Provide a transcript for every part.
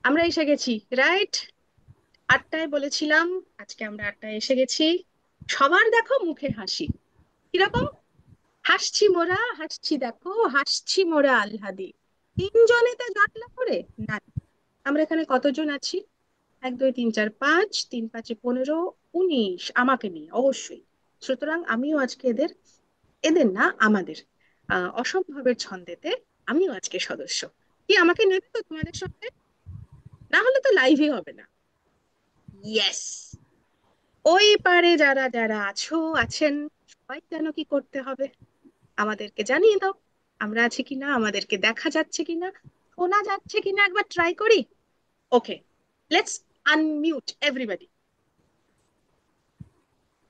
আমরা এসে গেছি, রাইট? 8টায় বলেছিলাম। আজকে আমরা 8টায় এসে গেছি। সবার দেখো মুখে হাসি। কিরকম হাসছি মোরা, হাসছি দেখো, হাসছি মোরা আহ্লাদে। তিনজনেতে জটলা করে না। আমরা এখানে কতজন আছি? 1 2 3 4 5, 3 5 15, 19 আমাকে নিয়ে অবশ্যই। সুতরাং আমিও আজকে এদের, এদের না আমাদের অসম্ভবের ছন্দেতে আমিও আজকে সদস্য। কি আমাকে নেবে তো তোমাদের সঙ্গে? না হলে তো লাইভই হবে না। ইয়েস। ওই পারে যারা যারা আছেন, সবাই যেন কি করতে হবে, আমাদেরকে জানিয়ে দাও। আমরা আছি কিনা, আমাদেরকে দেখা যাচ্ছে কিনা, শোনা যাচ্ছে কিনা একবার ট্রাই করি। ওকে, লেটস আনমিউট এভরিবডি।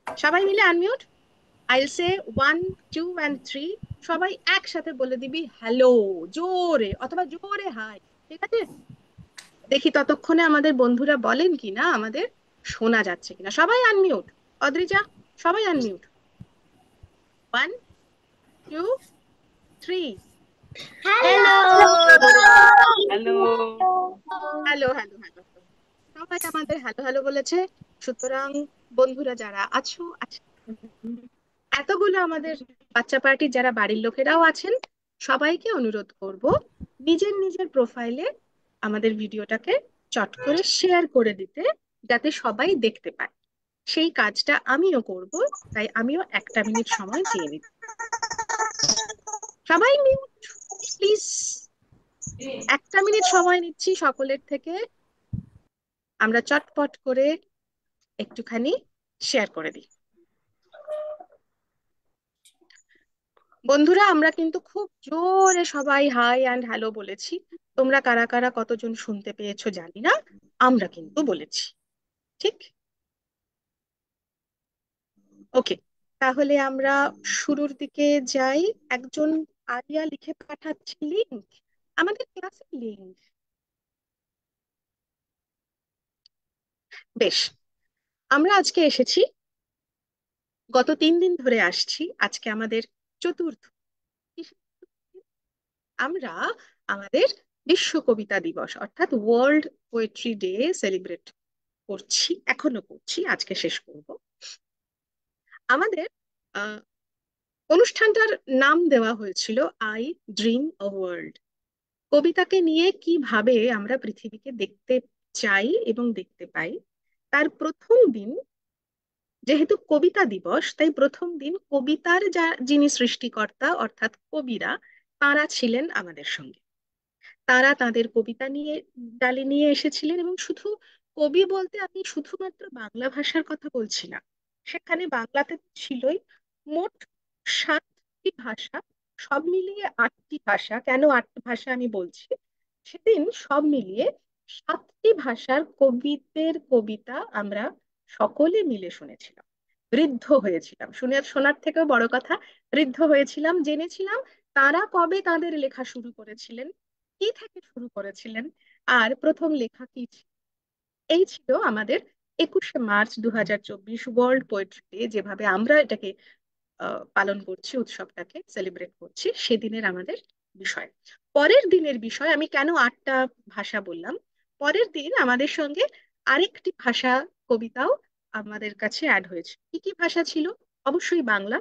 সবাই মিলে আনমিউট। আইল সে 1 2 and 3। সবাই একসাথে বলে দিবি হ্যালো, জোরে অথবা জোরে হাই। ঠিক আছে? দেখি ততক্ষণে আমাদের বন্ধুরা বলেন কিনা আমাদের শোনা যাচ্ছে কিনা। সবাই আনমিউট। অদ্রিজা, সবাই unmute. 1 2 3। Hello. Hello. Hello hello hello. সবাই আমাদের হ্যালো হ্যালো বলেছে। সুতরাং বন্ধুরা যারা আছেন, এতগুলো আমাদের বাচ্চা পার্টির যারা বাড়ির লোকেরাও আছেন, সবাইকে অনুরোধ করব নিজের নিজের প্রোফাইলে আমাদের ভিডিওটাকে চট করে শেয়ার করে দিতে, যাতে সবাই দেখতে পায়। সেই কাজটা আমিও করব, তাই আমিও 1টা মিনিট সময় চেয়ে নিচ্ছি। সবাই মিউট প্লিজ। 1টা মিনিট সময় নিচ্ছি সকলের থেকে। আমরা চটপট করে একটুখানি শেয়ার করে দিই। বন্ধুরা, আমরা কিন্তু খুব জোরে সবাই হাই অ্যান্ড হ্যালো বলেছি। তোমরা কারা কারা কতজন শুনতে পেয়েছো জানি না, আমরা কিন্তু বলেছি। ঠিক? ওকে, তাহলে আমরা শুরুর দিকে যাই। একজন আরিয়া লিখে পাঠাচ্ছি লিংক, আমাদের ক্লাসের লিংক। বেশ, আমরা আজকে এসেছি, গত 3 দিন ধরে আসছি। আজকে আমাদের চতুর্থ। আমরা আমাদের বিশ্ব কবিতা দিবস অর্থাৎ ওয়ার্ল্ড পোয়েট্রি ডে সেলিব্রেট করছি, এখনো করছি, আজকে শেষ করব। আমাদের আহ, অনুষ্ঠানটার নাম দেওয়া হয়েছিল আই ড্রিম আ ওয়ার্ল্ড। কবিতাকে নিয়ে কিভাবে আমরা পৃথিবীকে দেখতে চাই এবং দেখতে পাই, তার প্রথম দিন, যেহেতু কবিতা দিবস, তাই প্রথম দিন কবিতার যিনি সৃষ্টিকর্তা অর্থাৎ কবিরা, তারা ছিলেন আমাদের সঙ্গে। তারা তাদের কবিতা নিয়ে ডালি নিয়ে এসেছিলেন। এবং শুধু কবি বলতে আমি শুধুমাত্র বাংলা ভাষার কথা বলছি না, সেখানে বাংলাতে ছিলই মোট 7টি ভাষা। সব মিলিয়ে 8টি ভাষা। কেন 8 ভাষা আমি বলছি, সেদিন সব মিলিয়ে 7টি ভাষার কবিদের কবিতা আমরা সকলে মিলে শুনেছিলাম। ঋদ্ধ হয়েছিলাম, শোনার থেকেও বড় কথা, ঋদ্ধ হয়েছিলাম। জেনেছিলাম তারা কবে তাদের লেখা শুরু করেছিলেন, কি থেকে শুরু করেছিলেন, আর প্রথম লেখা কি ছিল। এই ছিল আমাদের 21শে মার্চ 2024 ওয়ার্ল্ড পোয়েট্রি ডে, যেভাবে আমরা এটাকে পালন করছি, উৎসবটাকে সেলিব্রেট করছি, সেদিনের আমাদের বিষয়। পরের দিনের বিষয়, আমি কেন 8টা ভাষা বললাম, পরের দিন আমাদের সঙ্গে আরেকটি ভাষা কবিতাও আমাদের কাছে অ্যাড হয়েছে। কি কি ভাষা ছিল? অবশ্যই বাংলা।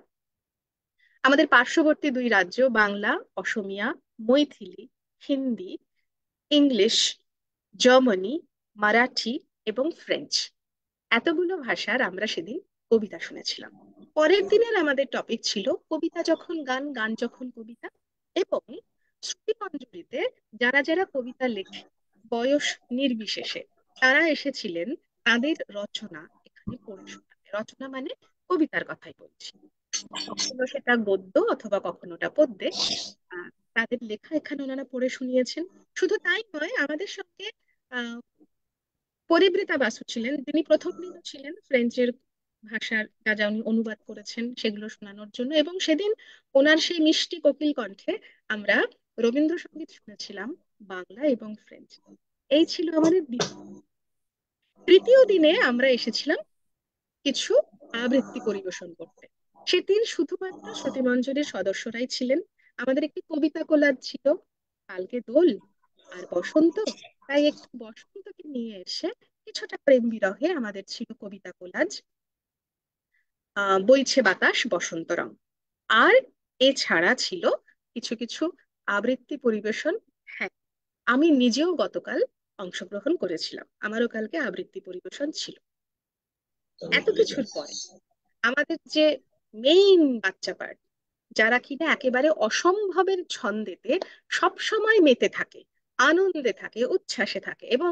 আমাদের পার্শ্ববর্তী 2 রাজ্য, বাংলা, অসমিয়া, মৈথিলি, হিন্দি, ইংলিশ, জার্মানি, মারাঠি এবং ফ্রেঞ্চ, এতগুলো ভাষার আমরা সেদিন কবিতা শুনেছিলাম। পরের দিনের আমাদের টপিক ছিল কবিতা যখন গান, গান যখন কবিতা। এবং শ্রুতিমঞ্জরিতে যারা যারা কবিতা লেখে, বয়স নির্বিশেষে, তারা এসেছিলেন তাদের রচনা এখানে পড়ে শোনাতে। রচনা মানে কবিতার কথাই বলছি, কখনো সেটা গদ্য অথবা কখনোটা পদ্যে। আহ, তাদের লেখা এখানে ওনারা পড়ে শুনিয়েছেন। শুধু তাই নয়, আমাদের সঙ্গে আহ পরিবৃতা বাসু ছিলেন, যিনি প্রথম দিনও ছিলেন ফ্রেঞ্চের ভাষার যা যা উনি অনুবাদ করেছেন সেগুলো শোনানোর জন্য। এবং সেদিন ওনার সেই মিষ্টি কোকিল কণ্ঠে আমরা রবীন্দ্রসঙ্গীত শুনেছিলাম, বাংলা এবং ফ্রেঞ্চ। এই ছিল আমাদের তৃতীয় দিনে আমরা এসেছিলাম কিছু আবৃত্তি পরিবেশন করতে। সেদিন শুধুমাত্র শ্রুতিমঞ্জরির সদস্যরাই ছিলেন। আমাদের একটি কবিতা কোলাজ ছিল, কালকে দোল, আর বসন্ত, তাই একটু বসন্তকে নিয়ে এসে কিছুটা প্রেম বিরহে আমাদের ছিল কবিতা কোলাজ, বইছে বাতাস বসন্ত রং। আর এছাড়া ছিল কিছু কিছু আবৃত্তি পরিবেশন। হ্যাঁ, আমি নিজেও গতকাল অংশগ্রহণ করেছিলাম, আমারও কালকে আবৃত্তি পরিবেশন ছিল। এত কিছুর পরে আমাদের যে মেইন বাচ্চা পার্ট, যারা কিনা একেবারে অসম্ভবের ছন্দেতে সব সময় মেতে থাকে, আনন্দে থাকে, উচ্ছ্বাসে থাকে, এবং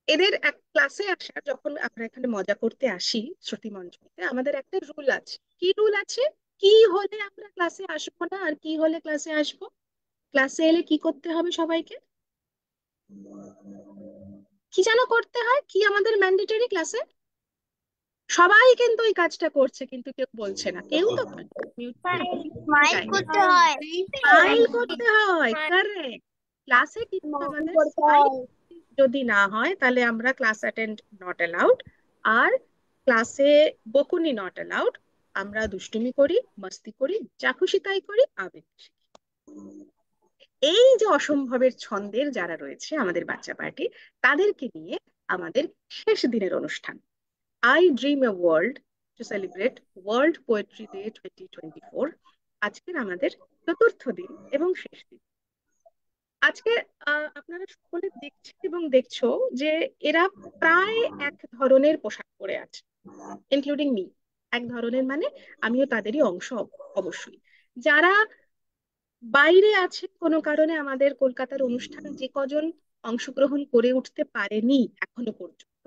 এদের এক ক্লাসে আসা, যখন আমরা এখানে মজা করতে আসি শ্রুতি মঞ্চে, আমাদের একটা রুল আছে। কি রুল আছে? কি হলে আমরা ক্লাসে আসবো না আর কি হলে ক্লাসে আসবো? ক্লাসে এলে কি করতে হবে সবাইকে? কি যেন করতে হয়, কি আমাদের ম্যান্ডেটরি ক্লাসে? সবাই কিন্তু ওই কাজটা করছে, কিন্তু কেউ বলছে না, কেউ তো মিউট করে স্মাইল করতে হয়। স্মাইল করতে হয়, কারেক্ট। ক্লাসে কিন্তু স্মাইল আমাদের করতে স্মাইল হয়। যদি না হয় তাহলে আমরা ক্লাস অ্যাটেন্ড নট অ্যালাউড। আর ক্লাসে বকুনি নট অ্যালাউড। আমরা দুষ্টুমি করি, মস্তি করি, যা খুশি তাই করি, আবৃত্তি শিখি। এই যে অসম্ভবের ছন্দের যারা রয়েছে আমাদের বাচ্চা পার্টি, তাদেরকে নিয়ে আমাদের শেষ দিনের অনুষ্ঠান, I dream a world to celebrate world poetry day 2024। আজকের আমাদের চতুর্থ দিন এবং শেষ দিন। আজকে আপনারা সকলে দেখছেন এবং দেখছো যে এরা প্রায় এক ধরনের পোশাক পরে আছে, ইনক্লুডিং মি। এক ধরনের মানে আমিও তাদেরই অংশ, অবশ্যই। যারা বাইরে আছে কোনো কারণে, আমাদের কলকাতার অনুষ্ঠান যে কজন অংশগ্রহণ করে উঠতে পারেনি এখনো পর্যন্ত,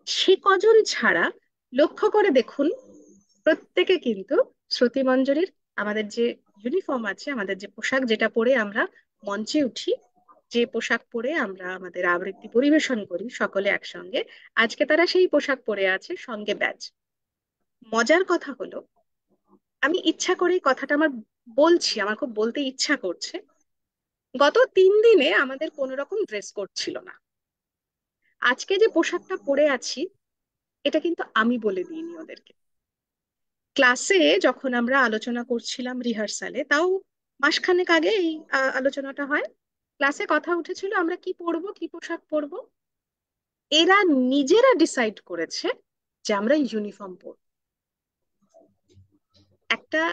সে কজন ছাড়া লক্ষ্য করে দেখুন, প্রত্যেকে কিন্তু শ্রুতিমঞ্জরির আমাদের যে ইউনিফর্ম আছে, আমাদের যে পোশাক যেটা পরে আমরা মঞ্চে উঠি, যে পোশাক পরে আমরা আমাদের আবৃত্তি পরিবেশন করি সকলে একসঙ্গে, আজকে তারা সেই পোশাক পরে আছে, সঙ্গে ব্যাজ। মজার কথা হলো, আমি ইচ্ছা করেই কথাটা আমার বলছি, আমার খুব বলতে ইচ্ছা করছে, গত 3 দিনে আমাদের কোনো রকম ড্রেস কোড ছিল না। আজকে যে পোশাকটা পরে আছি, এটা কিন্তু আমি বলে দিইনি ওদেরকে। ক্লাসে যখন আমরা আলোচনা করছিলাম রিহার্সালে, তাও মাসখানেক আগে এই আলোচনাটা হয়, ক্লাসে কথা উঠেছিল আমরা কি পরবো, কি পোশাক পরবো। এরা নিজেরা ডিসাইড করেছে যে আমরা ইউনিফর্ম পরবো। একটা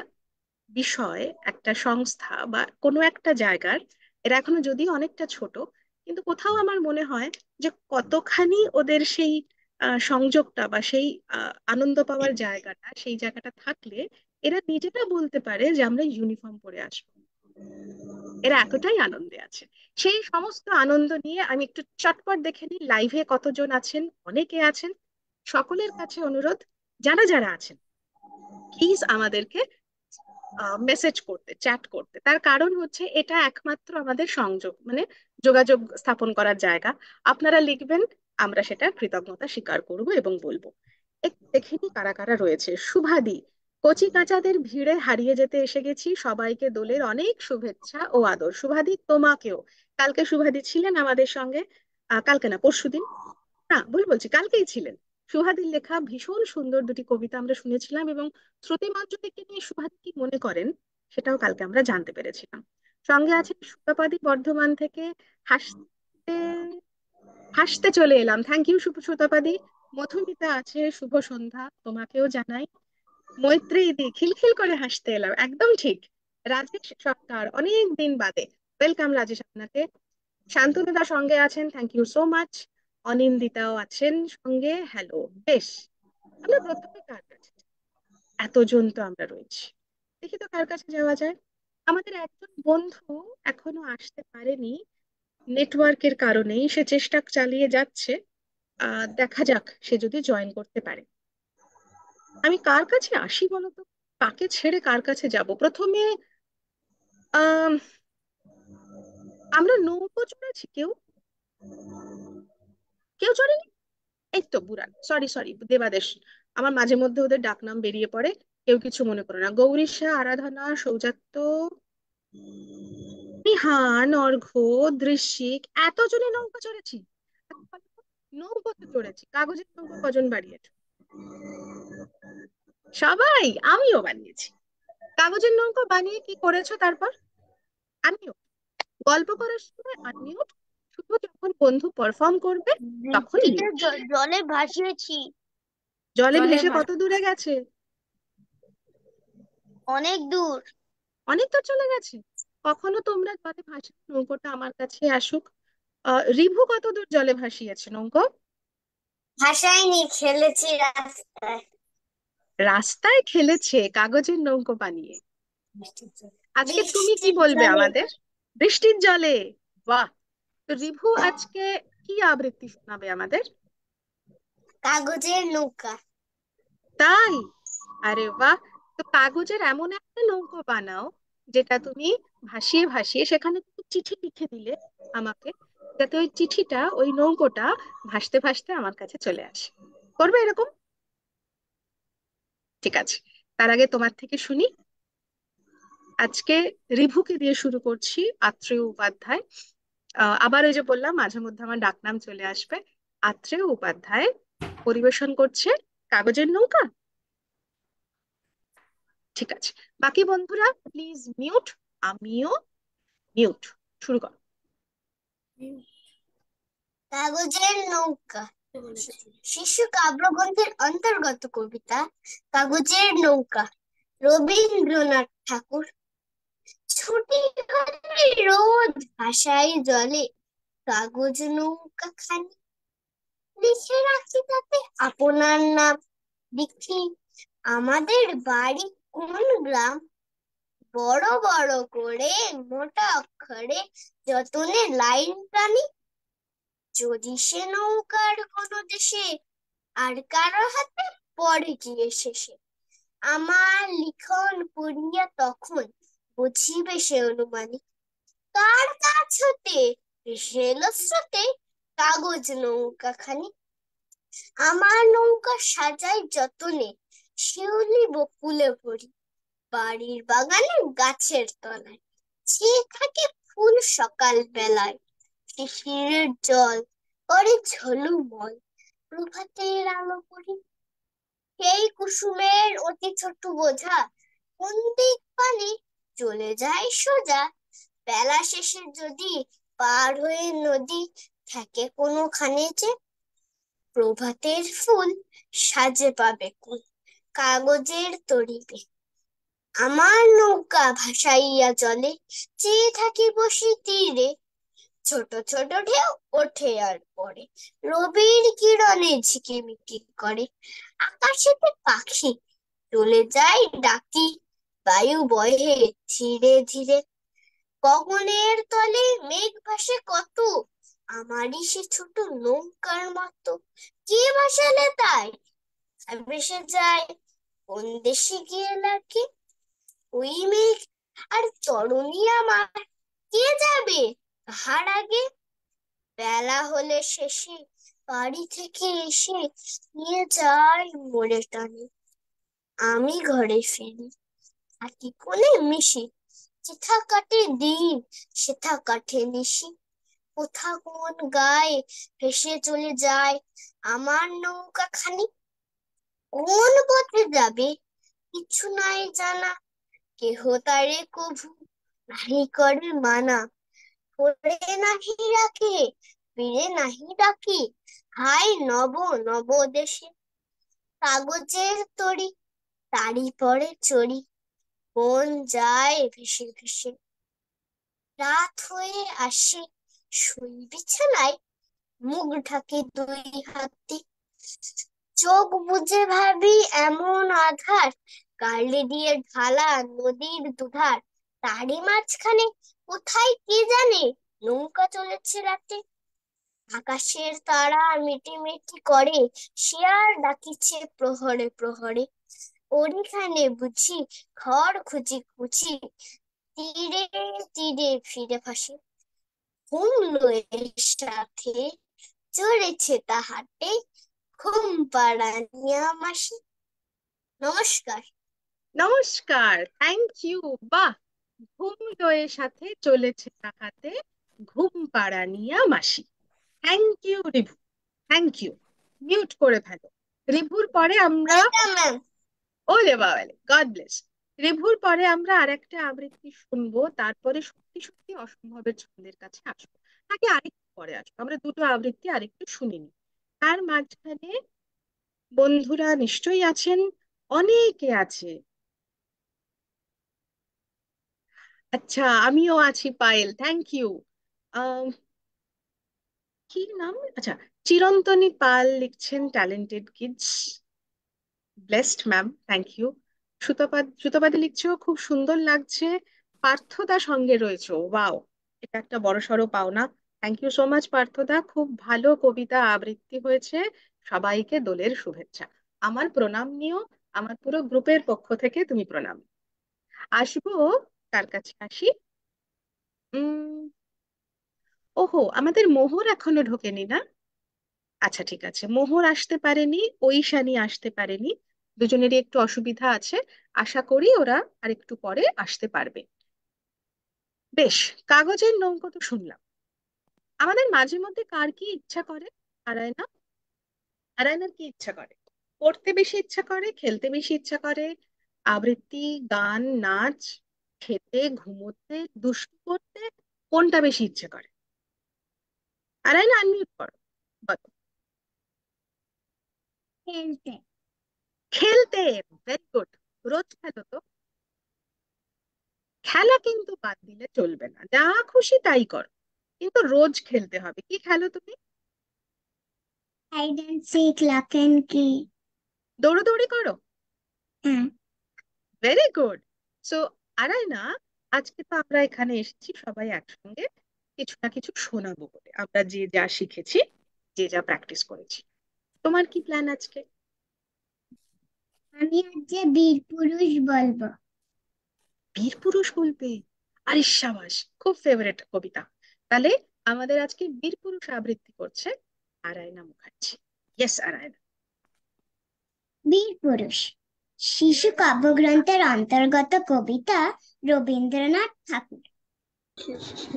বিষয়, একটা সংস্থা বা কোনো একটা জায়গার, এরা এখনো যদিও অনেকটা ছোট, কিন্তু কোথাও আমার মনে হয় যে কতখানি ওদের সেই সংযোগটা বা সেই আনন্দ পাওয়ার জায়গাটা, সেই জায়গাটা থাকলে এরা নিজেরা বলতে পারে যে আমরা ইউনিফর্ম পরে আসবো। এরা এতটাই আনন্দে আছে। সেই সমস্ত আনন্দ নিয়ে আমি একটু চটপট দেখে নিই লাইভে কতজন আছেন। অনেকে আছেন। সকলের কাছে অনুরোধ, যারা যারা আছেন প্লিজ আমাদেরকে মেসেজ করতে, চ্যাট করতে। তার কারণ হচ্ছে এটা একমাত্র আমাদের সংযোগ, মানে যোগাযোগ স্থাপন করার জায়গা। আপনারা লিখবেন, আমরা সেটা কৃতজ্ঞতা স্বীকার করব এবং বলবো। একটু দেখে নি কারা কারা রয়েছে। শুভাদি, কচি কাঁচাদের ভিড়ে হারিয়ে যেতে এসে গেছি, সবাইকে দোলের অনেক শুভেচ্ছা ও আদর। শুভাদি, তোমাকেও। কালকে শুভাদি ছিলেন আমাদের সঙ্গে, কালকে না পরশুদিন, না ভুল বলছি, কালকেই ছিলেন। সুহাদির লেখা ভীষণ সুন্দর দুটি কবিতা আমরা শুনেছিলাম, এবং শ্রুতি মঞ্জুরিকে নিয়ে সুহাদি কি মনে করেন সেটাও কালকে আমরা জানতে পেরেছিলাম। সঙ্গে আছেন সুতপাদি বর্ধমান থেকে, হাসতে হাসতে চলে এলাম। Thank you সুতপাদি। মধুমিতা আছে, শুভ সন্ধ্যা, তোমাকেও জানাই। মৈত্রী দি, খিলখিল করে হাসতে এলাম, একদম ঠিক। রাজেশ সরকার, অনেক দিন বাদে, ওয়েলকাম রাজেশ আপনাকে। শান্তনুদা সঙ্গে আছেন, থ্যাংক ইউ সো মাচ। অনিন্দিতাও আছেন সঙ্গে, হ্যালো। বেশ, আমরা প্রথমে কার কাছে যাই? এতজন তো আমরা রয়েছি, দেখি তো কার কাছে যাওয়া যায়। আমাদের একজন বন্ধু এখনো আসতে পারেনি, নেটওয়ার্কের কারণেই সে চেষ্টা চালিয়ে যাচ্ছে। দেখা যাক সে যদি জয়েন করতে পারে। আমি কার কাছে আসি বলতো, কাকে ছেড়ে কার কাছে যাব প্রথমে? আহ আমরা নৌকো চড়েছি কেউ? কেউ চড়েনি? এই তো বুড়ান, সরি সরি, দেবাদেশ। আমার মাঝে মধ্যে ওদের ডাকনাম বেরিয়ে পড়ে, কেউ কিছু মনে করো না। গৌরীশা, আরাধনা, সৌজাত্য, নিহান, অর্ঘ্য, দৃশ্বিক, এতজনে নৌকা চড়েছি। নৌকোতে চড়েছি, কাগজের নৌকো কজন বাড়িয়েছো? সবাই? আমিও বানিয়েছি। কাগজের নৌকো বানিয়ে কি করেছো তারপর? আমিও গল্প করার সময় আনমিউট, শুধু যখন বন্ধু পারফর্ম করবে তখন বৃষ্টিতে মিউট। জলে ভাসিয়েছি। জলে জলে ভেসে কত দূরে গেছে? অনেক দূর। অনেক দূর চলে গেছে। কখনো তোমরা জলে ভাসা নৌকোটা আমার কাছে আসুক। রিভু কত দূর জলে ভাসিয়েছে নৌকো? ভাসায়নি, খেলেছি রাস্তায়। রাস্তায় খেলেছে কাগজের নৌকো বানিয়ে। আজকে তুমি কি বৃষ্টির বলবে জলে আমাদের? বৃষ্টির জলে। বাহ! তো রিভু আজকে কি আবৃত্তি শোনাবে আমাদের? কাগজের নৌকা। তাই? আরে বাহ! তো কাগজের এমন একটা নৌকো বানাও যেটা তুমি ভাসিয়ে ভাসিয়ে সেখানে তুমি চিঠি লিখে দিলে আমাকে, যাতে ওই চিঠিটা ওই নৌকোটা ভাসতে ভাসতে আমার কাছে চলে আসে। করবে এরকম? ঠিক আছে, তার আগে তোমার থেকে শুনি। আজকে রিভুকে দিয়ে শুরু করছি, আত্রেয় উপাধ্যায়। আবার ওই যে বললাম মাঝে মধ্যে আমার ডাকনাম চলে আসবে। আত্রেয় উপাধ্যায় পরিবেশন করছে কাগজের নৌকা। ঠিক আছে, বাকি বন্ধুরা প্লিজ মিউট। আমিও মিউট। শুরু করো। কাগজের নৌকা। শিশু কাব্যগ্রন্থের অন্তর্গত কবিতা কাগজের নৌকা, রবীন্দ্রনাথ ঠাকুর। ছুটি হলে রোদ ভাসাই জলে কাগজ নৌকা খানি, লিখে রাখি তাতে আপনার নাম। লিখি আমাদের বাড়ি কোন গ্রাম, বড় বড় করে মোটা অক্ষরে যতনে লাইন টানি। যদি সে নৌকার কোনো দেশে আর কারো হাতে পড়ে গিয়ে শেষে, আমার লিখন পড়িয়া তখন বুঝিবে সে অনুমানিক, কার কাছ হতে ভেসেল স্রোতে কাগজ নৌকা খানি। আমার নৌকা সাজাই যতনে শিউলি বকুলে ভরি, বাড়ির বাগানে গাছের তলায় চেয়ে থাকে ফুল সকাল বেলায়। শিশিরের জল করে ঝলুমল প্রভাতের আলো পড়ি, সেই কুসুমের অতি ছোট বোঝা কোন দিক পানে চলে যায় সোজা। বেলা শেষে যদি পার হয়ে নদী থাকে কোনোখানে যে, প্রভাতের ফুল সাজে পাবে কুল কাগজের তরিবে। আমার নৌকা ভাসাইয়া চলে চেয়ে থাকি বসি তীরে, ছোট ছোট ঢেউ ওঠে আর পড়ে রবির কিরণে ঝিকিমিকি করে। আকাশেতে পাখি চলে যায় ডাকি, বায়ু বহে ধীরে ধীরে, গগনের তলে মেঘ ভাসে কত আমারই সে ছোট নৌকার মতো। কে ভাসালে তাই ভেসে যায় কোন দেশে গিয়ে লাগে, ওই মেঘ আর তরুণী আমার কে যাবে তাহার আগে। বেলা হলে শেষে বাড়ি থেকে এসে নিয়ে যায় মোড়ে টানে, আমি ঘরে ফিরি থাকি কোলে মিশি, যেথা কাটে দিন সেথা কাটে নিশি। কোথা কোন গায়ে ভেসে চলে যায় আমার নৌকা খানি, কোন পথে যাবে কিছু নাই জানা, কেহ তারে কভু নাহি করে মানা। ধরে নাহি রাখে ফিরে নাহি ডাকি, হাই নব নব দেশে। কাগজের তরি তারি পরে চড়ি, কোন যায় ভেসে ভেসে। রাত হয়ে আসে শুই বিছানায়, মুখ ঢাকে দুই হাতে, চোখ বুজে ভাবি এমন আধার, গালে দিয়ে ঢালা নদীর দুধার, তারই মাঝখানে কোথায় কে জানে নৌকা চলেছে রাতে। আকাশের তারা মিটিমিটি করে সে আর ডাকিছে প্রহরে প্রহরে, ওরিখানে বুঝি ঘর খুঁজি খুঁজি তীরে তীরে ফিরে ভাসে। ঘুম লয়ে সাথে চড়েছে তাহাতে ঘুম পাড়ানিয়া মাসি। নমস্কার। নমস্কার, থ্যাংক ইউ। বাহ! ঘুম লয়ে সাথে চলেছে তাহাতে ঘুম পাড়ানিয়া মাসি। Thank you Rivu, thank you. Mute করে ফেলো। রিভুর পরে আমরা, ওয়েলকাম ম্যাম। ওরে বাবালে, গড ব্লেস। রিভুর পরে আমরা আরেকটা আবৃত্তি শুনবো, তারপরে সত্যি সত্যি অসম্ভবের ছন্দের কাছে আসবো, নাকি আরেকটু পরে আসবো? আমরা দুটো আবৃত্তি আরেকটু শুনিনি। তার মাঝখানে বন্ধুরা নিশ্চয়ই আছেন, অনেকে আছে। আচ্ছা, আমিও আছি পায়েল, থ্যাংক ইউ। কি নাম? আচ্ছা, চিরন্তনী পাল লিখছেন talented kids, blessed ma'am, thank you. সুতপাদি লিখছো খুব সুন্দর লাগছে, পার্থদা সঙ্গে রয়েছে, ওয়াও, এটা একটা বড়সড় পাওনা। থ্যাংক ইউ সো মাচ পার্থদা, খুব ভালো কবিতা আবৃত্তি হয়েছে। সবাইকে দোলের শুভেচ্ছা, আমার প্রণাম নিও, আমার পুরো গ্রুপের পক্ষ থেকে তুমি প্রণাম। আসবো, তার কাছে আসি। উম ওহো, আমাদের মোহর এখনো ঢোকেনি না? আচ্ছা ঠিক আছে, মোহর আসতে পারেনি, ঐশানী আসতে পারেনি, দুজনেরই একটু অসুবিধা আছে। আশা করি ওরা আর একটু পরে আসতে পারবে। বেশ, কাগজের নৌকো তো শুনলাম। আমাদের মাঝে মধ্যে কার কি ইচ্ছা করে? আরায়না, আরায়নার কি ইচ্ছা করে? পড়তে বেশি ইচ্ছা করে, খেলতে বেশি ইচ্ছা করে, আবৃত্তি, গান, নাচ, খেতে, ঘুমোতে, দুষ্টু করতে, কোনটা বেশি ইচ্ছে করে? আরায়না, আনমিউট করো, বলো। খেলতে। খেলতে, ভেরি গুড। রোজ খেলো তো? খেলা কিন্তু বাদ দিলে চলবে না, যা খুশি তাই করো, কিন্তু রোজ খেলতে হবে। কি খেলো তুমি? Hide and seek, lock and key. দৌড়োদৌড়ি করো? হ্যাঁ। Very good. সো আরাই না, আজকে তো আমরা এখানে এসেছি সবাই একসঙ্গে কিছু না কিছু শোনাবো বলে, আমরা যে যা শিখেছি, যে যা প্র্যাকটিস করেছি। তোমার কি প্ল্যান আজকে? আমি আজকে বীর পুরুষ বলবো। বীর পুরুষ বলবে? আরে সাবাস, খুব ফেভারিট কবিতা। তাহলে আমাদের আজকে বীর পুরুষ আবৃত্তি করছে আরায়না মুখার্জি। ইয়েস আরায়না। বীর পুরুষ শিশু কাব্যগ্রন্থের অন্তর্গত কবিতা, রবীন্দ্রনাথ ঠাকুর।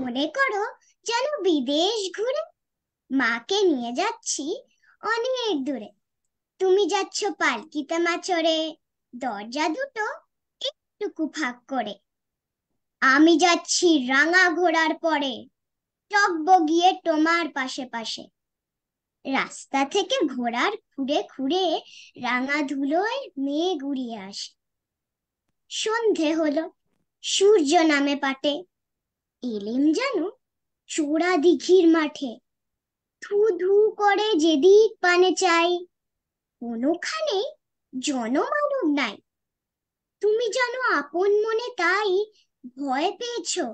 মনে করো যেন বিদেশ ঘুরে মাকে নিয়ে যাচ্ছি অনেক দূরে। তুমি যাচ্ছ পালকিতে মা চড়ে, দরজা দুটো একটুকু ফাঁক করে। আমি যাচ্ছি রাঙা ঘোড়ার পরে, টগবগিয়ে তোমার পাশে পাশে। রাস্তা থেকে ঘোড়ার খুঁড়ে খুঁড়ে রাঙা ধুলোয় মেঘ উড়িয়ে আসে। সন্ধে হলো, সূর্য নামে পাটে, এলেম যেন চোরা দিঘির মাঠে। ধু ধু করে যেদিক পানে চাই, কোনোখানে জনমানব নাই। তুমি জানো আপন মনে তাই ভয় পেয়েছো,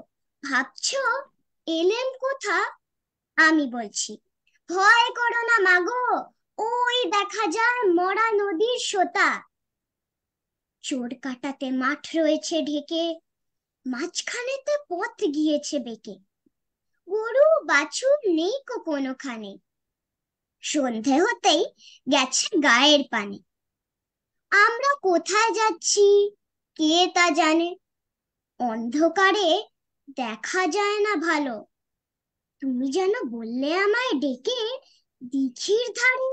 ভাবছো এলেম কোথা। আমি বলছি ভয় করো না মাগো, ওই দেখা যায় মরা নদীর সোতা। চোর কাটাতে মাঠ রয়েছে ঢেকে, মাঝখানেতে পথ গিয়েছে বেঁকে। গরু বাছুর নেই কোনোখানে, সন্ধে হতেই গেছে গায়ের পানে। আমরা কোথায় যাচ্ছি কে তা জানে, অন্ধকারে দেখা যায় না ভালো। তুমি যেন বললে আমায় ডেকে, দিঘির ধারে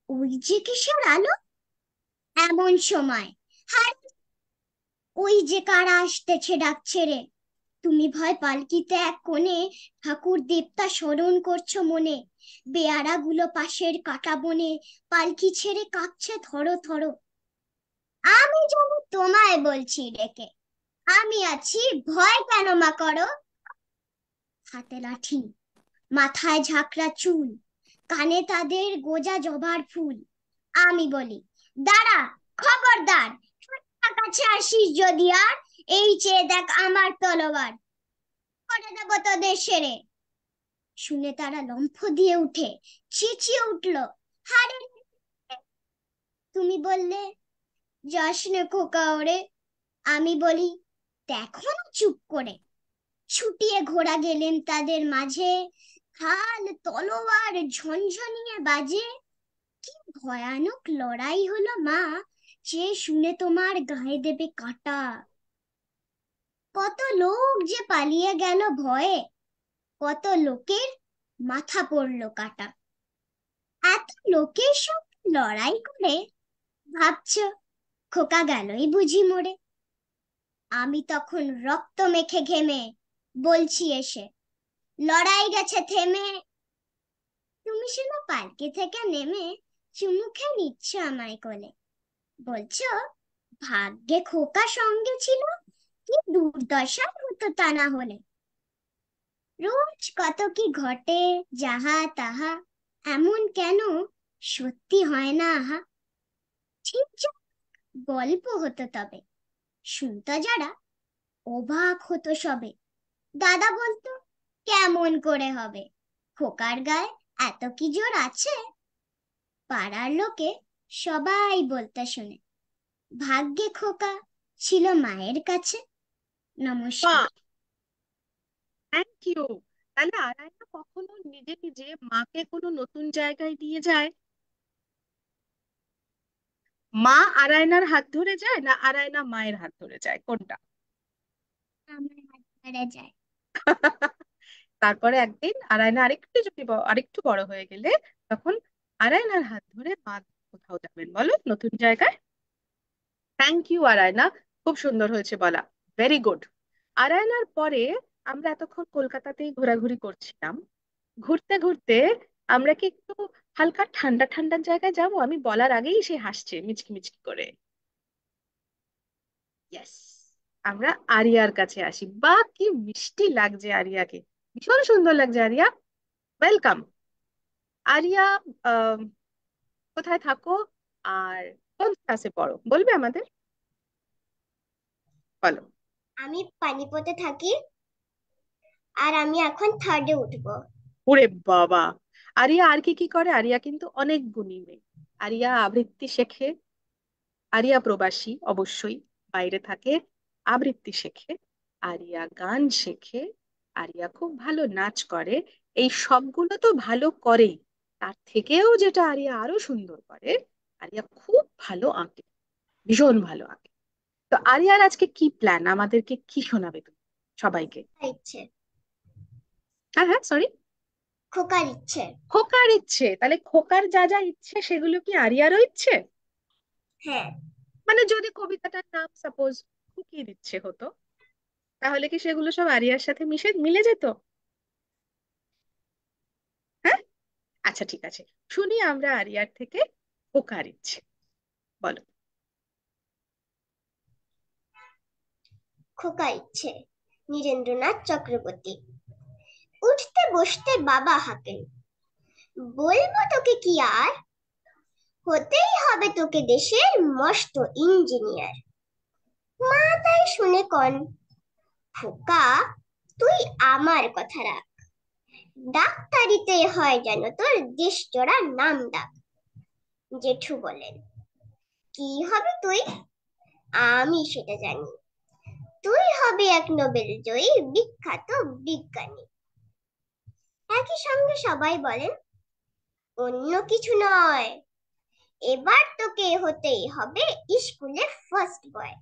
ওই যে কিসের আলো। এমন সময় হায়, ওই যে কারা আসতেছে ডাকছে রে। তুমি ভয় পালকিতে এক কোণে ঠাকুর দেবতা স্মরণ করছো মনে। বেয়ারা গুলো পাশের কাটা বনে পালকি ছেড়ে কাঁপছে থরো থরো। আমি যেন তোমায় বলছি ডেকে, আমি আছি, ভয় কেন মা করো। হাতে লাঠি, মাথায় ঝাঁকড়া চুল, কানে তাদের গোজা জবার ফুল। আমি বলি দাঁড়া, খবরদার, কাছে আসিস যদি আর, এই চেয়ে দেখ আমার তলোয়ার, করে দেবো তোদের সেরে। শুনে তারা লম্ফ দিয়ে উঠে চেঁচিয়ে উঠলো, হারে। তুমি বললে যাস নে খোকা ওরে। আমি বলি দেখো না চুপ করে। ছুটিয়ে ঘোড়া গেলেন তাদের মাঝে, ঢাল তলোয়ার ঝনঝনিয়ে বাজে। কি ভয়ানক লড়াই হলো মা, যে শুনে তোমার গায়ে দেবে কাঁটা। কত লোক যে পালিয়ে গেল ভয়ে, কত লোকের মাথা পড়লো কাটা। এত লোকের সঙ্গে লড়াই করে ভাবছো খোকা গেলই বুঝি মরে। আমি তখন রক্ত মেখে ঘেমে বলছি এসে, লড়াই গেছে থেমে। তুমি শুনো পালকি থেকে নেমে চুমু খেয়ে নিচ্ছ আমায় কোলে। বলছো ভাগ্যে খোকা সঙ্গে ছিল, কি দুর্দশা হতো তা না হলে। রোজ কত কি ঘটে, যাহা তাহা এমন কেন সত্যি হয় না আহা। ঠিক যা গল্প হতো তবে, শুনতো যারা অবাক হতো সবে। দাদা বলতো কেমন করে হবে, খোকার গায়ে এত কি জোর আছে। পাড়ার লোকে সবাই বলতে শুনে, ভাগ্যে খোকা ছিল মায়ের কাছে। নমস্কার। বাহ, থ্যাংক ইউ। তাহলে আরায়না কখনো নিজে নিজে মাকে কোনো নতুন জায়গায় নিয়ে যায়? মা আরায়নার হাত ধরে যায় না আরায়না মায়ের হাত ধরে যায়, কোনটা? আমার হাত ধরে যায়। তারপরে একদিন আরায়না আরেকটু যদি আরেকটু বড় হয়ে গেলে তখন আরায়নার হাত ধরে মা কোথাও যাবেন বলো, নতুন জায়গায়। থ্যাংক ইউ আরায়না, খুব সুন্দর হয়েছে বলা, ভেরি গুড। আরায়নার পরে আমরা এতক্ষণ কলকাতাতেই ঘোরাঘুরি করছিলাম। ঘুরতে ঘুরতে আমরা কি একটু হালকা ঠান্ডা ঠান্ডা জায়গায় যাব? আমি বলার আগেই সে হাসছে মিচকি মিচকি করে। ইয়েস, আমরা আরিয়ার কাছে আসি। বা কি মিষ্টি লাগছে আরিয়াকে, ভীষণ সুন্দর লাগছে আরিয়া। Welcome area. আহ, কোথায় থাকো আর কোন ক্লাসে পড়ো বলবে আমাদের? বলো। আমি পানিপথে থাকি, আর আমি এখন থার্ডে উঠবো। ওরে বাবা, আরিয়া আর কি কি করে? আরিয়া কিন্তু অনেক গুণী মেয়ে। আরিয়া আবৃত্তি শেখে, আরিয়া প্রবাসী অবশ্যই, বাইরে থাকে, আবৃত্তি শেখে, আরিয়া গান শেখে, আরিয়া খুব ভালো নাচ করে। এই সবগুলো তো ভালো করেই, তার থেকেও যেটা আরিয়া আরো সুন্দর করে, আরিয়া খুব ভালো আঁকে, ভীষণ ভালো আঁকে। তো আরিয়ার আজকে কি প্ল্যান, আমাদেরকে কি শোনাবে তুমি সবাইকে? ইচ্ছে, হ্যাঁ হ্যাঁ, সরি। খোকার ইচ্ছে। খোকার ইচ্ছে? তাহলে খোকার যা যা ইচ্ছে সেগুলো কি আরিয়ারও ইচ্ছে? হ্যাঁ। মানে যদি কবিতাটার নাম সাপোজ খুকির ইচ্ছে হতো, তাহলে কি সেগুলো সব আরিয়ার সাথে মিলে যেত? হ্যাঁ, আচ্ছা ঠিক আছে, শুনি আমরা আরিয়ার থেকে খোকার ইচ্ছে, বলো। খোকা ইচ্ছে, নীরেন্দ্রনাথ চক্রবর্তী। উঠতে বসতে বাবা হাঁকেন, বলবো তোকে কি আর, হতেই হবে তোকে দেশের মস্ত ইঞ্জিনিয়ার। মা তাই শুনে কন, খোকা তুই আমার কথা রাখ, ডাক্তারিতে হয় যেন তোর দেশ জোড়া নাম ডাক। জেঠু বলেন, কি হবে তুই, আমি সেটা জানি, তুই হবে এক নোবেল জয়ী বিখ্যাত বিজ্ঞানী। একই সঙ্গে সবাই বলেন, অন্য কিছু নয়, এবার তোকে হতেই হবে স্কুলে ফার্স্ট বয়।